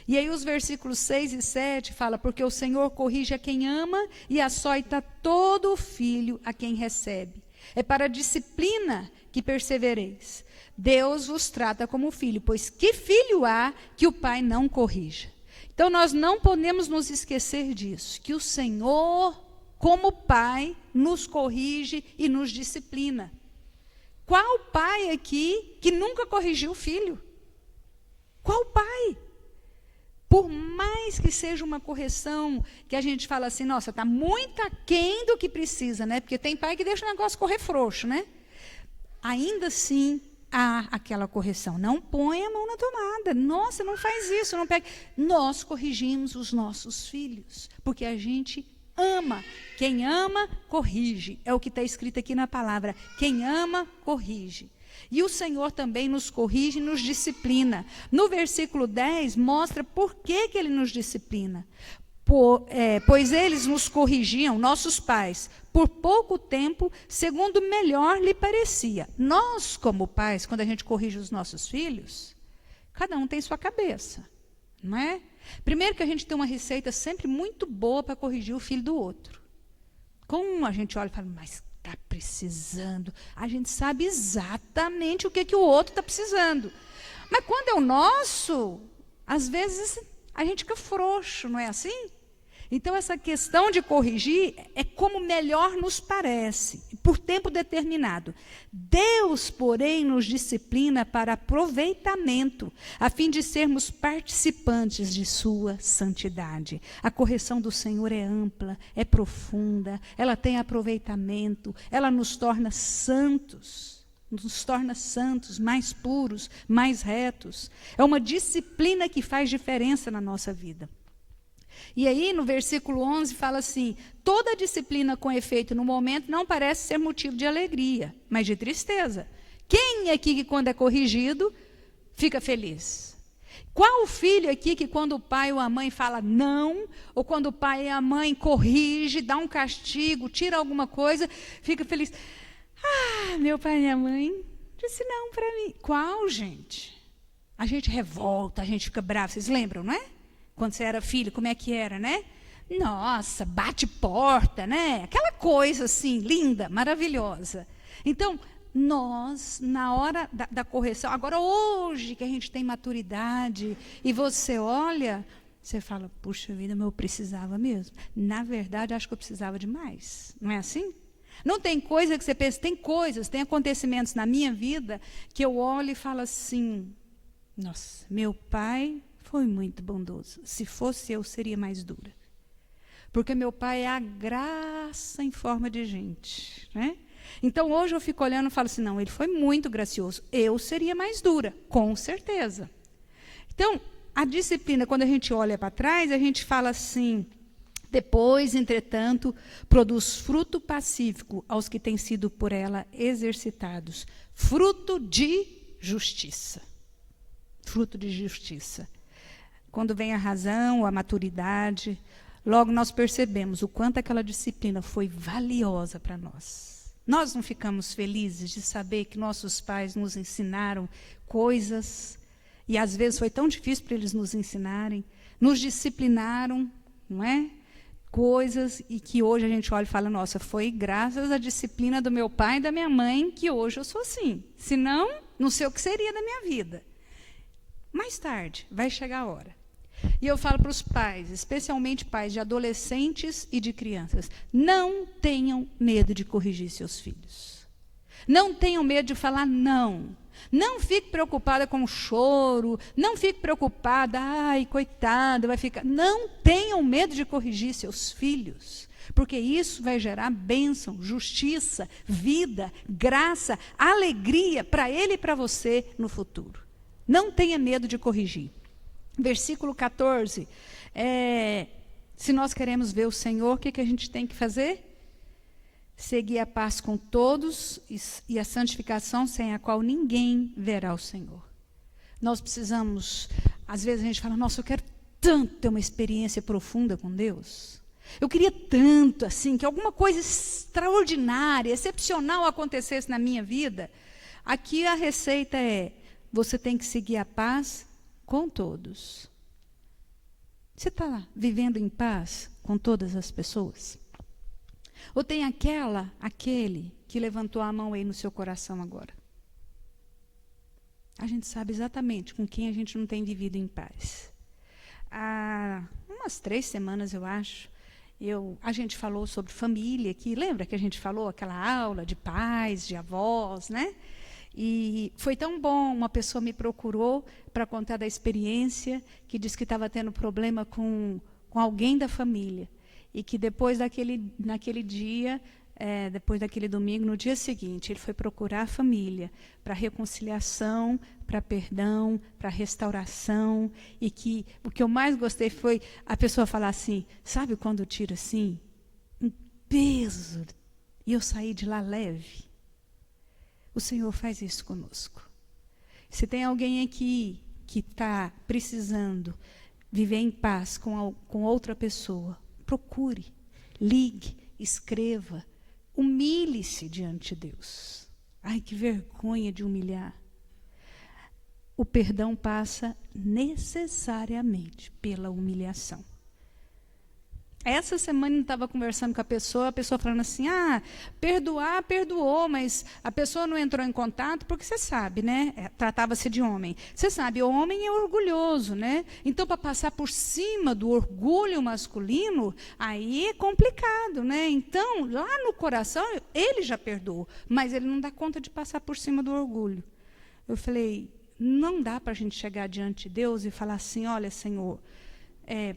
E aí os versículos 6 e 7 fala, porque o Senhor corrige a quem ama e açoita todo o filho a quem recebe. É para a disciplina que persevereis. Deus vos trata como filho, pois que filho há que o pai não corrija? Então, nós não podemos nos esquecer disso, que o Senhor, como Pai, nos corrige e nos disciplina. Qual pai aqui que nunca corrigiu o filho? Qual pai? Por mais que seja uma correção que a gente fala assim, nossa, está muito aquém do que precisa, né? Porque tem pai que deixa o negócio correr frouxo, né? Ainda assim, há aquela correção. Não põe a mão na tomada. Nossa, não faz isso, não pega. Nós corrigimos os nossos filhos, porque a gente ama. Quem ama, corrige. É o que está escrito aqui na palavra. Quem ama, corrige. E o Senhor também nos corrige e nos disciplina. No versículo 10, mostra por que Ele nos disciplina. Pois eles nos corrigiam, nossos pais, por pouco tempo, segundo melhor lhe parecia. Nós, como pais, quando a gente corrige os nossos filhos, cada um tem sua cabeça, não é? Primeiro que a gente tem uma receita sempre muito boa para corrigir o filho do outro. Como a gente olha e fala, mas está precisando. A gente sabe exatamente o que o outro está precisando. Mas quando é o nosso, às vezes a gente fica frouxo, não é assim? Então, essa questão de corrigir é como melhor nos parece, por tempo determinado. Deus, porém, nos disciplina para aproveitamento, a fim de sermos participantes de sua santidade. A correção do Senhor é ampla, é profunda, ela tem aproveitamento, ela nos torna santos. Nos torna santos, mais puros, mais retos. É uma disciplina que faz diferença na nossa vida. E aí, no versículo 11, fala assim, toda disciplina com efeito no momento não parece ser motivo de alegria, mas de tristeza. Quem aqui que quando é corrigido, fica feliz? Qual o filho aqui que quando o pai ou a mãe fala não, ou quando o pai e a mãe corrige, dá um castigo, tira alguma coisa, fica feliz? Ah, meu pai e minha mãe disse não para mim. Qual, gente? A gente revolta, a gente fica bravo, vocês lembram, não é? Quando você era filho, como é que era, né? Nossa, bate porta, né? Aquela coisa assim, linda, maravilhosa. Então, nós, na hora da correção, agora hoje que a gente tem maturidade, e você olha, você fala, puxa vida, mas eu precisava mesmo. Na verdade, acho que eu precisava demais. Não é assim? Não tem coisa que você pensa, tem coisas, tem acontecimentos na minha vida que eu olho e falo assim, nossa, meu pai foi muito bondoso. Se fosse eu, seria mais dura. Porque meu pai é a graça em forma de gente, né? Então, hoje eu fico olhando e falo assim, não, ele foi muito gracioso. Eu seria mais dura, com certeza. Então, a disciplina, quando a gente olha para trás, a gente fala assim, depois, entretanto, produz fruto pacífico aos que têm sido por ela exercitados. Fruto de justiça. Fruto de justiça. Quando vem a razão, a maturidade, logo nós percebemos o quanto aquela disciplina foi valiosa para nós. Nós não ficamos felizes de saber que nossos pais nos ensinaram coisas, e às vezes foi tão difícil para eles nos ensinarem, nos disciplinaram, não é? Coisas, e que hoje a gente olha e fala, nossa, foi graças à disciplina do meu pai e da minha mãe que hoje eu sou assim. Senão, não sei o que seria da minha vida. Mais tarde, vai chegar a hora. E eu falo para os pais, especialmente pais de adolescentes e de crianças, não tenham medo de corrigir seus filhos. Não tenham medo de falar não. Não fique preocupada com o choro, não fique preocupada, ai, coitada, vai ficar. Não tenham medo de corrigir seus filhos, porque isso vai gerar bênção, justiça, vida, graça, alegria para ele e para você no futuro. Não tenha medo de corrigir. Versículo 14, se nós queremos ver o Senhor, o que a gente tem que fazer? Seguir a paz com todos e a santificação sem a qual ninguém verá o Senhor. Nós precisamos, às vezes a gente fala, nossa, eu quero tanto ter uma experiência profunda com Deus. Eu queria tanto, assim, que alguma coisa extraordinária, excepcional acontecesse na minha vida. Aqui a receita é, você tem que seguir a paz com todos. Você está vivendo em paz com todas as pessoas? Ou tem aquele que levantou a mão aí no seu coração agora? A gente sabe exatamente com quem a gente não tem vivido em paz. Há umas 3 semanas, eu acho, a gente falou sobre família aqui. Lembra que a gente falou aquela aula de pais, de avós, né? E foi tão bom, uma pessoa me procurou para contar da experiência, que disse que estava tendo problema com alguém da família. E que depois naquele dia, depois daquele domingo, no dia seguinte, ele foi procurar a família para reconciliação, para perdão, para restauração. E que o que eu mais gostei foi a pessoa falar assim, sabe quando tira assim? Um peso. E eu saí de lá leve. O Senhor faz isso conosco. Se tem alguém aqui que está precisando viver em paz com outra pessoa, procure, ligue, escreva, humilhe-se diante de Deus. Ai, que vergonha de humilhar. O perdão passa necessariamente pela humilhação. Essa semana eu estava conversando com a pessoa falando assim, perdoar, perdoou, mas a pessoa não entrou em contato, porque você sabe, né? Tratava-se de homem. Você sabe, o homem é orgulhoso, né? Então, para passar por cima do orgulho masculino, aí é complicado, né? Então, lá no coração, ele já perdoou, mas ele não dá conta de passar por cima do orgulho. Eu falei, não dá para a gente chegar diante de Deus e falar assim, olha, Senhor,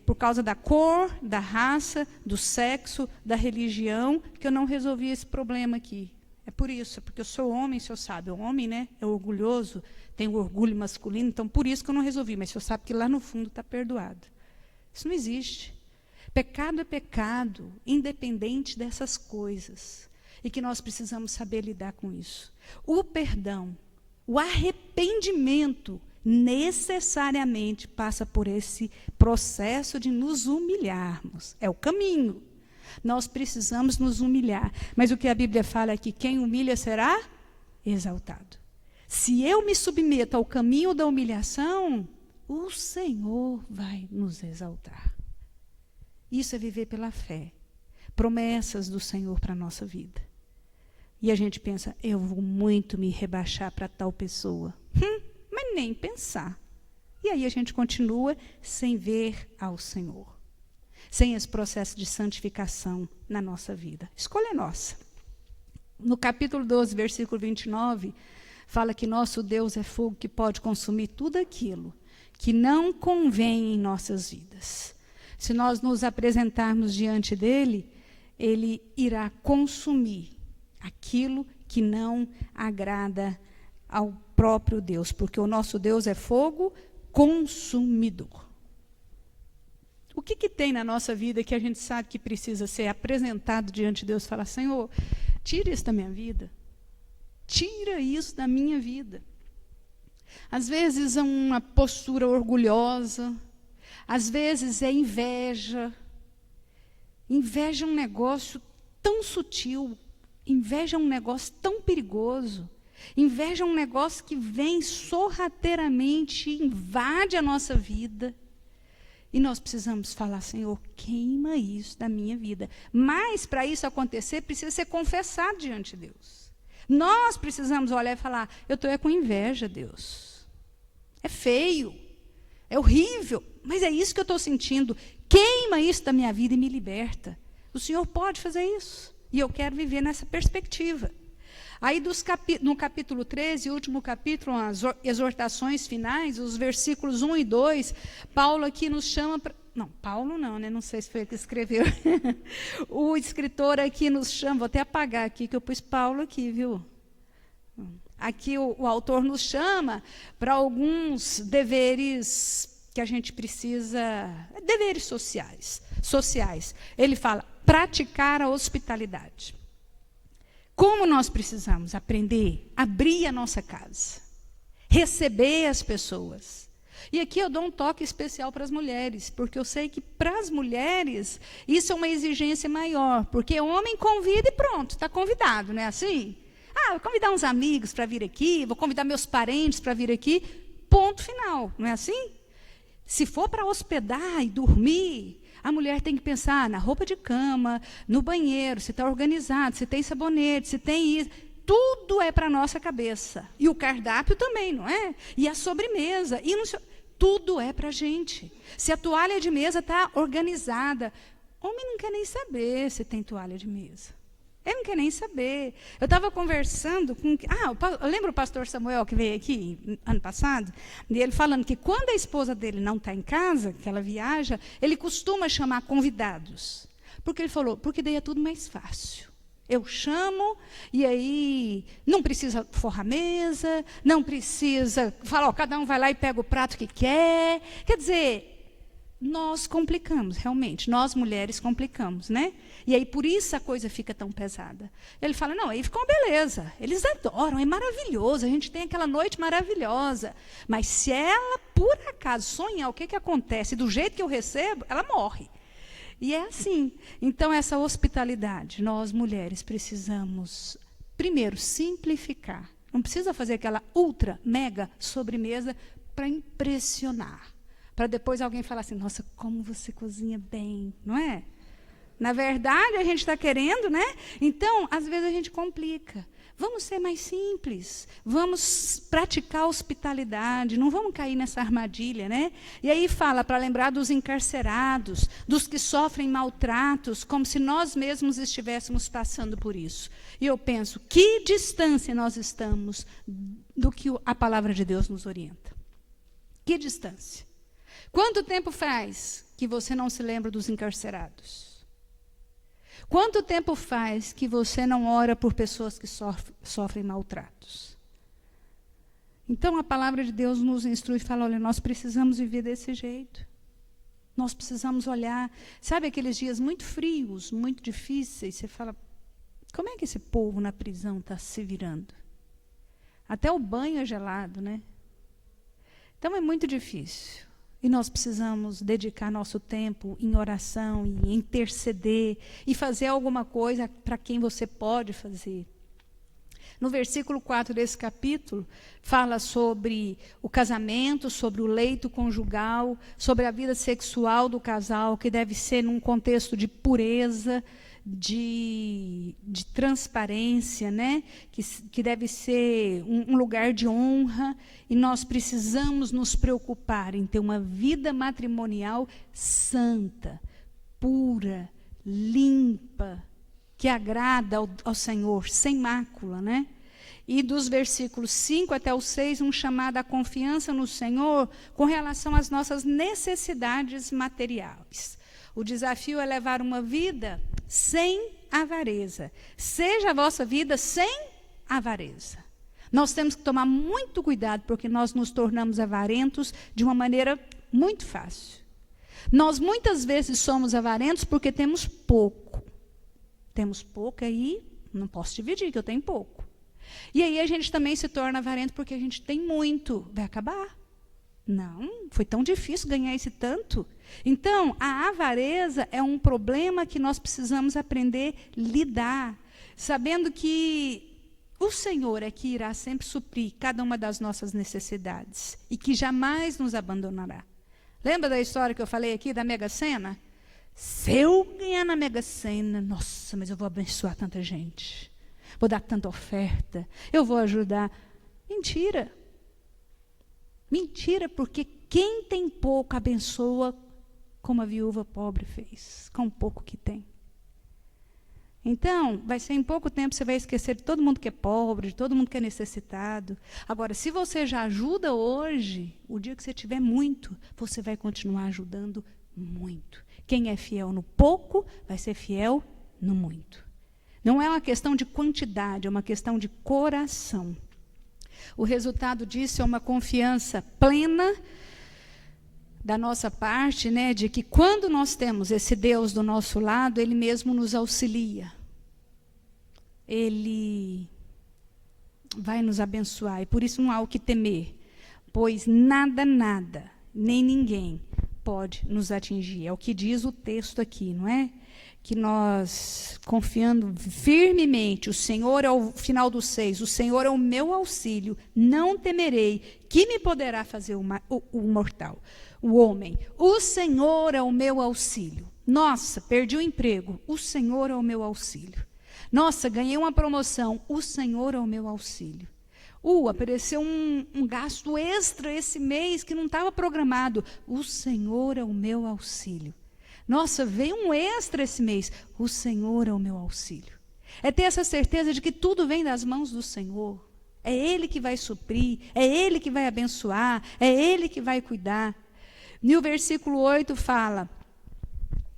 por causa da cor, da raça, do sexo, da religião, que eu não resolvi esse problema aqui. É por isso, porque eu sou homem, o senhor sabe, o homem, né, é orgulhoso, tem o orgulho masculino, então por isso que eu não resolvi, mas o senhor sabe que lá no fundo está perdoado. Isso não existe. Pecado é pecado, independente dessas coisas, e que nós precisamos saber lidar com isso. O perdão, o arrependimento, necessariamente passa por esse processo de nos humilharmos. É o caminho. Nós precisamos nos humilhar. Mas o que a Bíblia fala é que quem humilha será exaltado. Se eu me submeto ao caminho da humilhação, o Senhor vai nos exaltar. Isso é viver pela fé. Promessas do Senhor para a nossa vida. E a gente pensa, eu vou muito me rebaixar para tal pessoa. Mas nem pensar. E aí a gente continua sem ver ao Senhor. Sem esse processo de santificação na nossa vida. Escolha é nossa. No capítulo 12, versículo 29, fala que nosso Deus é fogo que pode consumir tudo aquilo que não convém em nossas vidas. Se nós nos apresentarmos diante dele, ele irá consumir aquilo que não agrada ao próprio Deus, porque o nosso Deus é fogo consumidor. O que tem na nossa vida que a gente sabe que precisa ser apresentado diante de Deus? Falar, Senhor, tira isso da minha vida. Tira isso da minha vida. Às vezes é uma postura orgulhosa, às vezes é inveja. Inveja é um negócio tão sutil, inveja é um negócio tão perigoso. Inveja é um negócio que vem sorrateiramente, invade a nossa vida. E nós precisamos falar, Senhor, queima isso da minha vida. Mas, para isso acontecer, precisa ser confessado diante de Deus. Nós precisamos olhar e falar, eu estou com inveja, Deus. É feio, é horrível, mas é isso que eu estou sentindo. Queima isso da minha vida e me liberta. O Senhor pode fazer isso. E eu quero viver nessa perspectiva. Aí, no capítulo 13, último capítulo, as exortações finais, os versículos 1 e 2, Paulo aqui nos chama para... Não, Paulo não, né? Não sei se foi ele que escreveu. O escritor aqui nos chama, vou até apagar aqui, que eu pus Paulo aqui, viu? Aqui o autor nos chama para alguns deveres que a gente precisa, deveres sociais. Ele fala, praticar a hospitalidade. Como nós precisamos aprender a abrir a nossa casa, receber as pessoas. E aqui eu dou um toque especial para as mulheres, porque eu sei que para as mulheres isso é uma exigência maior, porque o homem convida e pronto, está convidado, não é assim? Vou convidar uns amigos para vir aqui, vou convidar meus parentes para vir aqui, ponto final, não é assim? Se for para hospedar e dormir, a mulher tem que pensar na roupa de cama, no banheiro, se está organizado, se tem sabonete, se tem isso. Tudo é para a nossa cabeça. E o cardápio também, não é? E a sobremesa. Tudo é para a gente. Se a toalha de mesa está organizada, homem não quer nem saber se tem toalha de mesa. Ele não quer nem saber. Eu estava conversando com... lembra o pastor Samuel que veio aqui ano passado? E ele falando que quando a esposa dele não está em casa, que ela viaja, ele costuma chamar convidados. Porque ele falou, porque daí é tudo mais fácil. Eu chamo, e aí não precisa forrar mesa, não precisa falar, cada um vai lá e pega o prato que quer. Quer dizer, nós complicamos, realmente. Nós, mulheres, complicamos, né? E aí, por isso, a coisa fica tão pesada. Ele fala, não, aí ficou uma beleza. Eles adoram, é maravilhoso. A gente tem aquela noite maravilhosa. Mas se ela, por acaso, sonhar o que acontece do jeito que eu recebo, ela morre. E é assim. Então, essa hospitalidade, nós, mulheres, precisamos, primeiro, simplificar. Não precisa fazer aquela ultra, mega sobremesa para impressionar. Para depois alguém falar assim, nossa, como você cozinha bem, não é? Na verdade, a gente está querendo, né? Então, às vezes a gente complica. Vamos ser mais simples. Vamos praticar hospitalidade. Não vamos cair nessa armadilha, né? E aí fala para lembrar dos encarcerados, dos que sofrem maltratos, como se nós mesmos estivéssemos passando por isso. E eu penso, que distância nós estamos do que a palavra de Deus nos orienta? Que distância? Quanto tempo faz que você não se lembra dos encarcerados? Quanto tempo faz que você não ora por pessoas que sofrem maltratos? Então, a palavra de Deus nos instrui e fala, olha, nós precisamos viver desse jeito. Nós precisamos olhar, sabe aqueles dias muito frios, muito difíceis, você fala, como é que esse povo na prisão está se virando? Até o banho é gelado, né? Então, é muito difícil. E nós precisamos dedicar nosso tempo em oração, e interceder, e fazer alguma coisa para quem você pode fazer. No versículo 4 desse capítulo, fala sobre o casamento, sobre o leito conjugal, sobre a vida sexual do casal, que deve ser num contexto de pureza, de transparência, né? que deve ser um lugar de honra, e nós precisamos nos preocupar em ter uma vida matrimonial santa, pura, limpa, que agrada ao Senhor, sem mácula, né? E dos versículos 5 até o 6, um chamado à confiança no Senhor com relação às nossas necessidades materiais. O desafio é levar uma vida sem avareza. Seja a vossa vida sem avareza. Nós temos que tomar muito cuidado, porque nós nos tornamos avarentos de uma maneira muito fácil. Nós muitas vezes somos avarentos porque temos pouco. Temos pouco aí, não posso dividir, que eu tenho pouco. E aí a gente também se torna avarento porque a gente tem muito. Vai acabar. Não, foi tão difícil ganhar esse tanto. Então, a avareza é um problema que nós precisamos aprender a lidar, sabendo que o Senhor é que irá sempre suprir cada uma das nossas necessidades e que jamais nos abandonará. Lembra da história que eu falei aqui da Mega Sena? Se eu ganhar na Mega Sena, nossa, mas eu vou abençoar tanta gente. Vou dar tanta oferta, eu vou ajudar. Mentira. Mentira, porque quem tem pouco abençoa como a viúva pobre fez, com o pouco que tem. Então, vai ser em pouco tempo, você vai esquecer de todo mundo que é pobre, de todo mundo que é necessitado. Agora, se você já ajuda hoje, o dia que você tiver muito, você vai continuar ajudando muito. Quem é fiel no pouco, vai ser fiel no muito. Não é uma questão de quantidade, é uma questão de coração. O resultado disso é uma confiança plena da nossa parte, né, de que quando nós temos esse Deus do nosso lado, Ele mesmo nos auxilia. Ele vai nos abençoar, e por isso não há o que temer, pois nada, nem ninguém pode nos atingir. É o que diz o texto aqui, não é? Que nós, confiando firmemente, o Senhor é o final do 6, o Senhor é o meu auxílio, não temerei, que me poderá fazer o mortal, o homem. O Senhor é o meu auxílio. Nossa, perdi o emprego, o Senhor é o meu auxílio. Nossa, ganhei uma promoção, o Senhor é o meu auxílio. Apareceu um gasto extra esse mês que não estava programado, o Senhor é o meu auxílio. Nossa, veio um extra esse mês. O Senhor é o meu auxílio. É ter essa certeza de que tudo vem das mãos do Senhor. É Ele que vai suprir, é Ele que vai abençoar, é Ele que vai cuidar. E o versículo 8 fala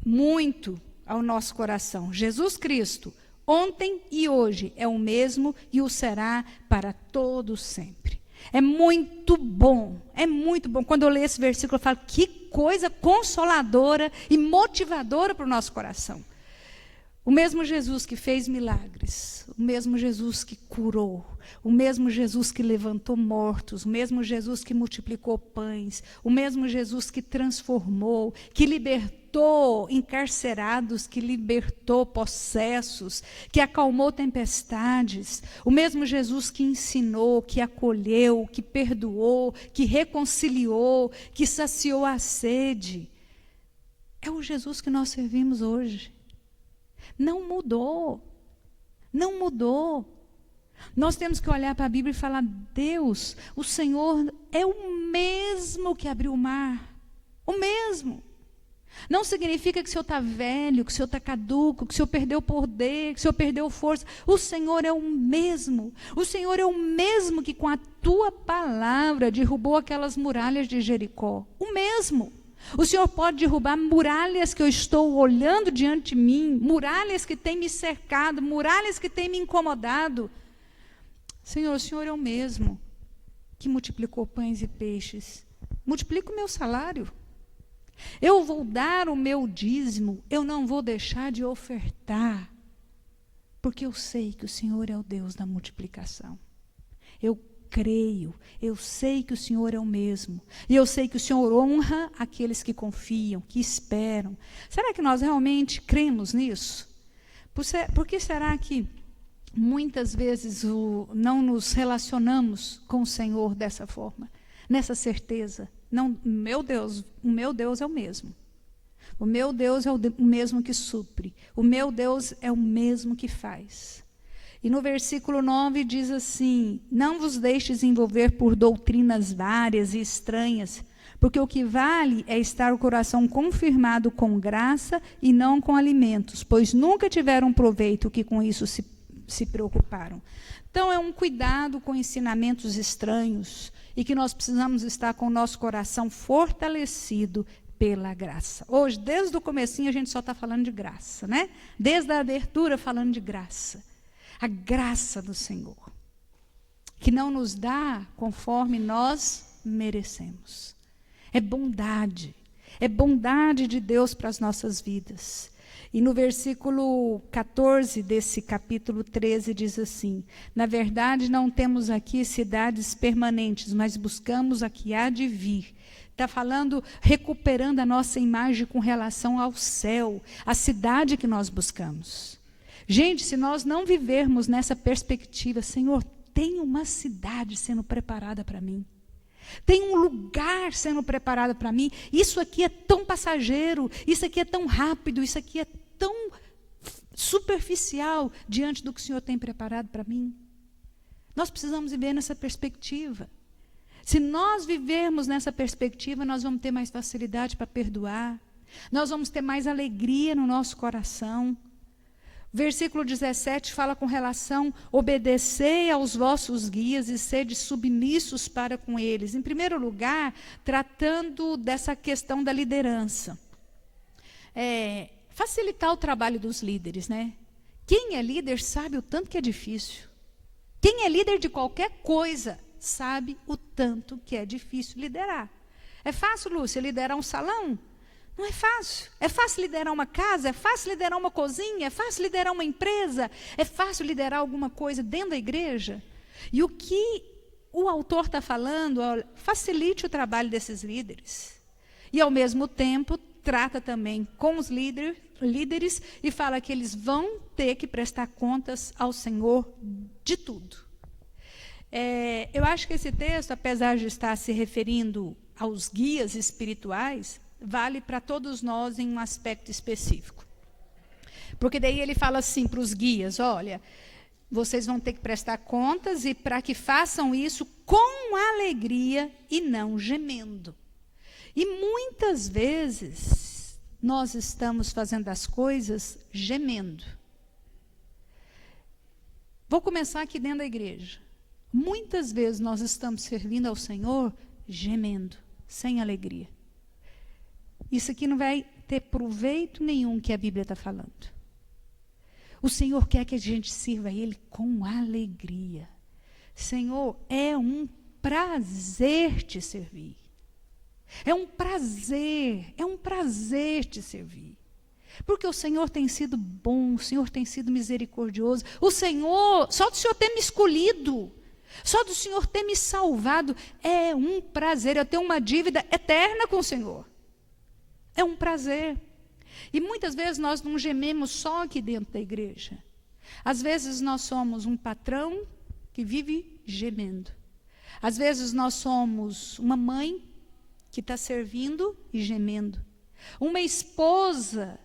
muito ao nosso coração. Jesus Cristo, ontem e hoje, é o mesmo e o será para todos sempre. É muito bom, é muito bom. Quando eu leio esse versículo, eu falo, que coisa consoladora e motivadora para o nosso coração. O mesmo Jesus que fez milagres, o mesmo Jesus que curou, o mesmo Jesus que levantou mortos, o mesmo Jesus que multiplicou pães, o mesmo Jesus que transformou, que libertou encarcerados, que libertou possessos, que acalmou tempestades, o mesmo Jesus que ensinou, que acolheu, que perdoou, que reconciliou, que saciou a sede. É o Jesus que nós servimos hoje. Não mudou. Não mudou. Nós temos que olhar para a Bíblia e falar, Deus, o Senhor é o mesmo que abriu o mar. O mesmo. Não significa que o Senhor está velho, que o Senhor está caduco, que o Senhor perdeu poder, que o Senhor perdeu força. O Senhor é o mesmo. O Senhor é o mesmo que com a tua palavra derrubou aquelas muralhas de Jericó. O mesmo. O Senhor pode derrubar muralhas que eu estou olhando diante de mim, muralhas que têm me cercado, muralhas que têm me incomodado. Senhor, o Senhor é o mesmo que multiplicou pães e peixes. Multiplica o meu salário. Eu vou dar o meu dízimo, eu não vou deixar de ofertar, porque eu sei que o Senhor é o Deus da multiplicação. Eu creio, eu sei que o Senhor é o mesmo, e eu sei que o Senhor honra aqueles que confiam, que esperam. Será que nós realmente cremos nisso? Por que será que muitas vezes não nos relacionamos com o Senhor dessa forma, nessa certeza? Não, o meu Deus é o mesmo. O meu Deus é o mesmo que supre. O meu Deus é o mesmo que faz. E no versículo 9 diz assim, não vos deixes envolver por doutrinas várias e estranhas, porque o que vale é estar o coração confirmado com graça e não com alimentos, pois nunca tiveram proveito que com isso se preocuparam. Então é um cuidado com ensinamentos estranhos e que nós precisamos estar com o nosso coração fortalecido pela graça. Hoje, desde o comecinho, a gente só está falando de graça, né? Desde a abertura falando de graça. A graça do Senhor, que não nos dá conforme nós merecemos. É bondade de Deus para as nossas vidas. E no versículo 14 desse capítulo 13 diz assim, na verdade não temos aqui cidades permanentes, mas buscamos a que há de vir. Está falando, recuperando a nossa imagem com relação ao céu, a cidade que nós buscamos. Gente, se nós não vivermos nessa perspectiva, Senhor, tem uma cidade sendo preparada para mim. Tem um lugar sendo preparado para mim. Isso aqui é tão passageiro, isso aqui é tão rápido, isso aqui é tão superficial diante do que o Senhor tem preparado para mim. Nós precisamos viver nessa perspectiva. Se nós vivermos nessa perspectiva, nós vamos ter mais facilidade para perdoar. Nós vamos ter mais alegria no nosso coração. Versículo 17 fala com relação, obedecei aos vossos guias e sede submissos para com eles. Em primeiro lugar, tratando dessa questão da liderança. Facilitar o trabalho dos líderes, né? Quem é líder sabe o tanto que é difícil. Quem é líder de qualquer coisa sabe o tanto que é difícil liderar. É fácil, Lúcia, liderar um salão? Não é fácil. É fácil liderar uma casa, é fácil liderar uma cozinha, é fácil liderar uma empresa, é fácil liderar alguma coisa dentro da igreja. E o que o autor está falando, facilite o trabalho desses líderes. E, ao mesmo tempo, trata também com os líderes e fala que eles vão ter que prestar contas ao Senhor de tudo. Eu acho que esse texto, apesar de estar se referindo aos guias espirituais, vale para todos nós em um aspecto específico. Porque daí ele fala assim para os guias, olha, vocês vão ter que prestar contas e para que façam isso com alegria e não gemendo. E muitas vezes nós estamos fazendo as coisas gemendo. Vou começar aqui dentro da igreja. Muitas vezes nós estamos servindo ao Senhor gemendo, sem alegria. Isso aqui não vai ter proveito nenhum que a Bíblia está falando. O Senhor quer que a gente sirva a Ele com alegria. Senhor, é um prazer te servir. É um prazer te servir. Porque o Senhor tem sido bom, o Senhor tem sido misericordioso. Só do Senhor ter me escolhido, só do Senhor ter me salvado, é um prazer. Eu tenho uma dívida eterna com o Senhor. É um prazer. E muitas vezes nós não gememos só aqui dentro da igreja. Às vezes nós somos um patrão que vive gemendo. Às vezes nós somos uma mãe que está servindo e gemendo. Uma esposa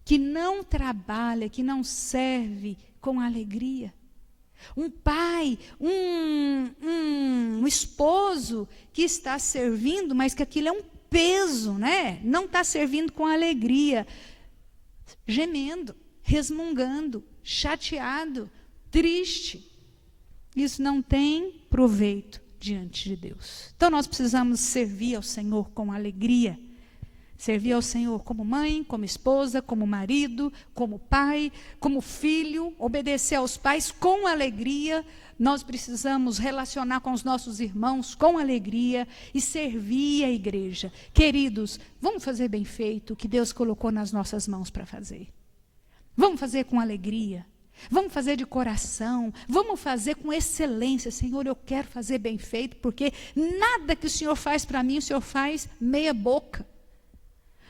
que não trabalha, que não serve com alegria. Um pai, um esposo que está servindo, mas que aquilo é um peso, né? Não está servindo com alegria. Gemendo, resmungando, chateado, triste. Isso não tem proveito diante de Deus. Então nós precisamos servir ao Senhor com alegria. Servir ao Senhor como mãe, como esposa, como marido, como pai, como filho, obedecer aos pais com alegria. Nós precisamos relacionar com os nossos irmãos com alegria e servir a igreja. Queridos, vamos fazer bem feito o que Deus colocou nas nossas mãos para fazer. Vamos fazer com alegria. Vamos fazer de coração, vamos fazer com excelência. Senhor, eu quero fazer bem feito, porque nada que o Senhor faz para mim, o Senhor faz meia boca.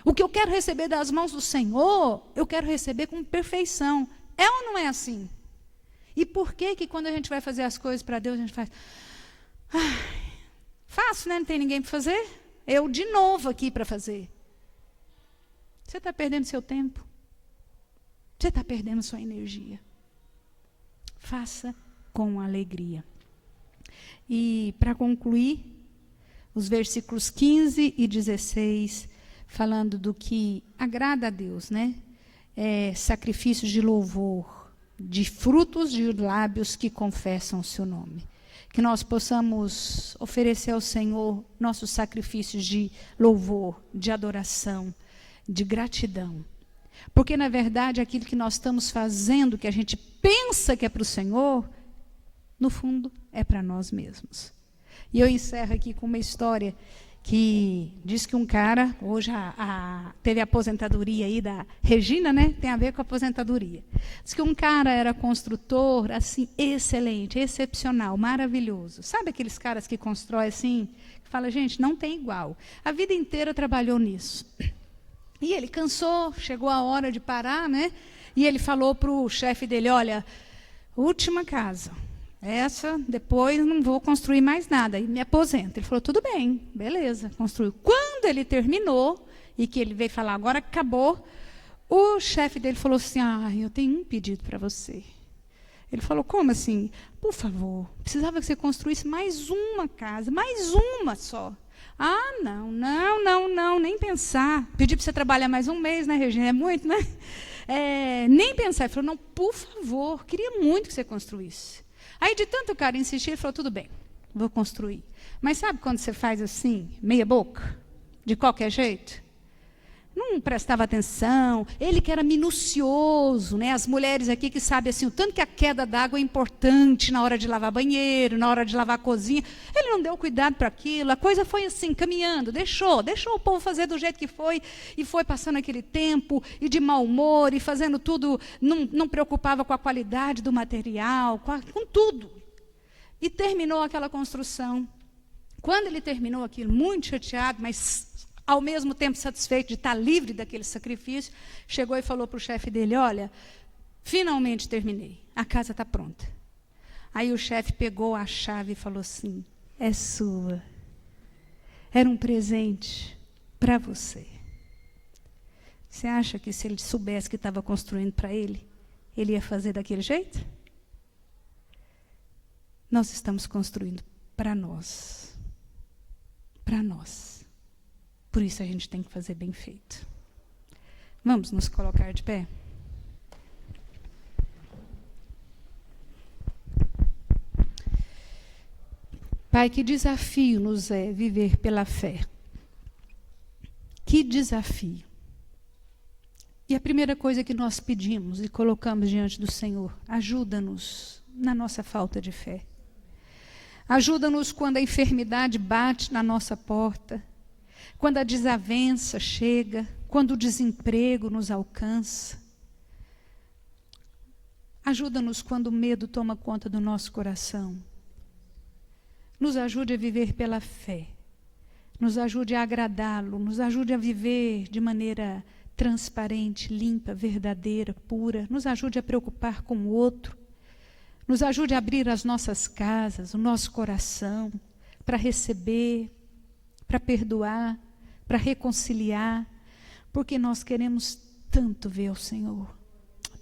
O que eu quero receber das mãos do Senhor, eu quero receber com perfeição. É ou não é assim? E por que quando a gente vai fazer as coisas para Deus, a gente faz... fácil, né? Não tem ninguém para fazer? Eu de novo aqui para fazer. Você está perdendo seu tempo. Você está perdendo sua energia. Faça com alegria. E para concluir, os versículos 15 e 16, falando do que agrada a Deus, né? Sacrifícios de louvor, de frutos de lábios que confessam o seu nome. Que nós possamos oferecer ao Senhor nossos sacrifícios de louvor, de adoração, de gratidão. Porque, na verdade, aquilo que nós estamos fazendo, que a gente pensa que é para o Senhor, no fundo, é para nós mesmos. E eu encerro aqui com uma história que diz que um cara, hoje teve a aposentadoria aí da Regina, né? Tem a ver com a aposentadoria. Diz que um cara era construtor, assim, excelente, excepcional, maravilhoso. Sabe aqueles caras que constroem assim, que fala, gente, não tem igual. A vida inteira trabalhou nisso. E ele cansou, chegou a hora de parar, né? E ele falou para o chefe dele, olha, última casa, essa depois não vou construir mais nada, e me aposento. Ele falou, tudo bem, beleza, construiu. Quando ele terminou, e que ele veio falar, agora acabou, o chefe dele falou assim, eu tenho um pedido para você. Ele falou, como assim? Por favor, precisava que você construísse mais uma casa, mais uma só. Não, nem pensar. Pedi para você trabalhar mais um mês, né, Regina? É muito, né? Nem pensar. Ele falou, não, por favor, queria muito que você construísse. Aí, de tanto o cara insistir, ele falou, tudo bem, vou construir. Mas sabe quando você faz assim, meia boca? De qualquer jeito? Não prestava atenção, ele que era minucioso, né? As mulheres aqui que sabem assim, o tanto que a queda d'água é importante na hora de lavar banheiro, na hora de lavar a cozinha. Ele não deu cuidado para aquilo, a coisa foi assim, caminhando, deixou o povo fazer do jeito que foi, e foi passando aquele tempo, e de mau humor, e fazendo tudo, não preocupava com a qualidade do material, com tudo. E terminou aquela construção. Quando ele terminou aquilo, muito chateado, mas ao mesmo tempo satisfeito de estar livre daquele sacrifício, chegou e falou para o chefe dele, olha, finalmente terminei, a casa está pronta. Aí o chefe pegou a chave e falou assim, é sua. Era um presente para você. Você acha que se ele soubesse que estava construindo para ele ia fazer daquele jeito? Nós estamos construindo para nós. Para nós. Por isso a gente tem que fazer bem feito. Vamos nos colocar de pé? Pai, que desafio nos é viver pela fé. Que desafio. E a primeira coisa que nós pedimos e colocamos diante do Senhor, ajuda-nos na nossa falta de fé. Ajuda-nos quando a enfermidade bate na nossa porta, quando a desavença chega, quando o desemprego nos alcança. Ajuda-nos quando o medo toma conta do nosso coração. Nos ajude a viver pela fé. Nos ajude a agradá-lo, nos ajude a viver de maneira transparente, limpa, verdadeira, pura. Nos ajude a preocupar com o outro. Nos ajude a abrir as nossas casas, o nosso coração, para receber, para perdoar, para reconciliar, porque nós queremos tanto ver o Senhor.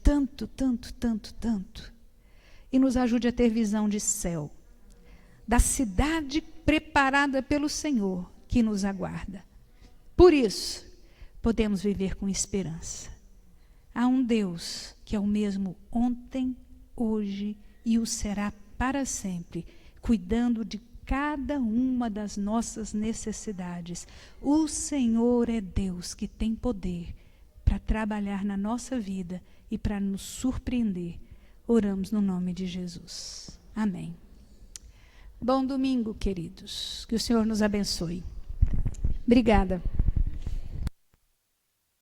Tanto, tanto, tanto, tanto. E nos ajude a ter visão de céu, da cidade preparada pelo Senhor que nos aguarda. Por isso, podemos viver com esperança. Há um Deus que é o mesmo ontem, hoje e o será para sempre, cuidando de cada uma das nossas necessidades. O Senhor é Deus que tem poder para trabalhar na nossa vida e para nos surpreender. Oramos no nome de Jesus. Amém. Bom domingo, queridos. Que o Senhor nos abençoe. Obrigada.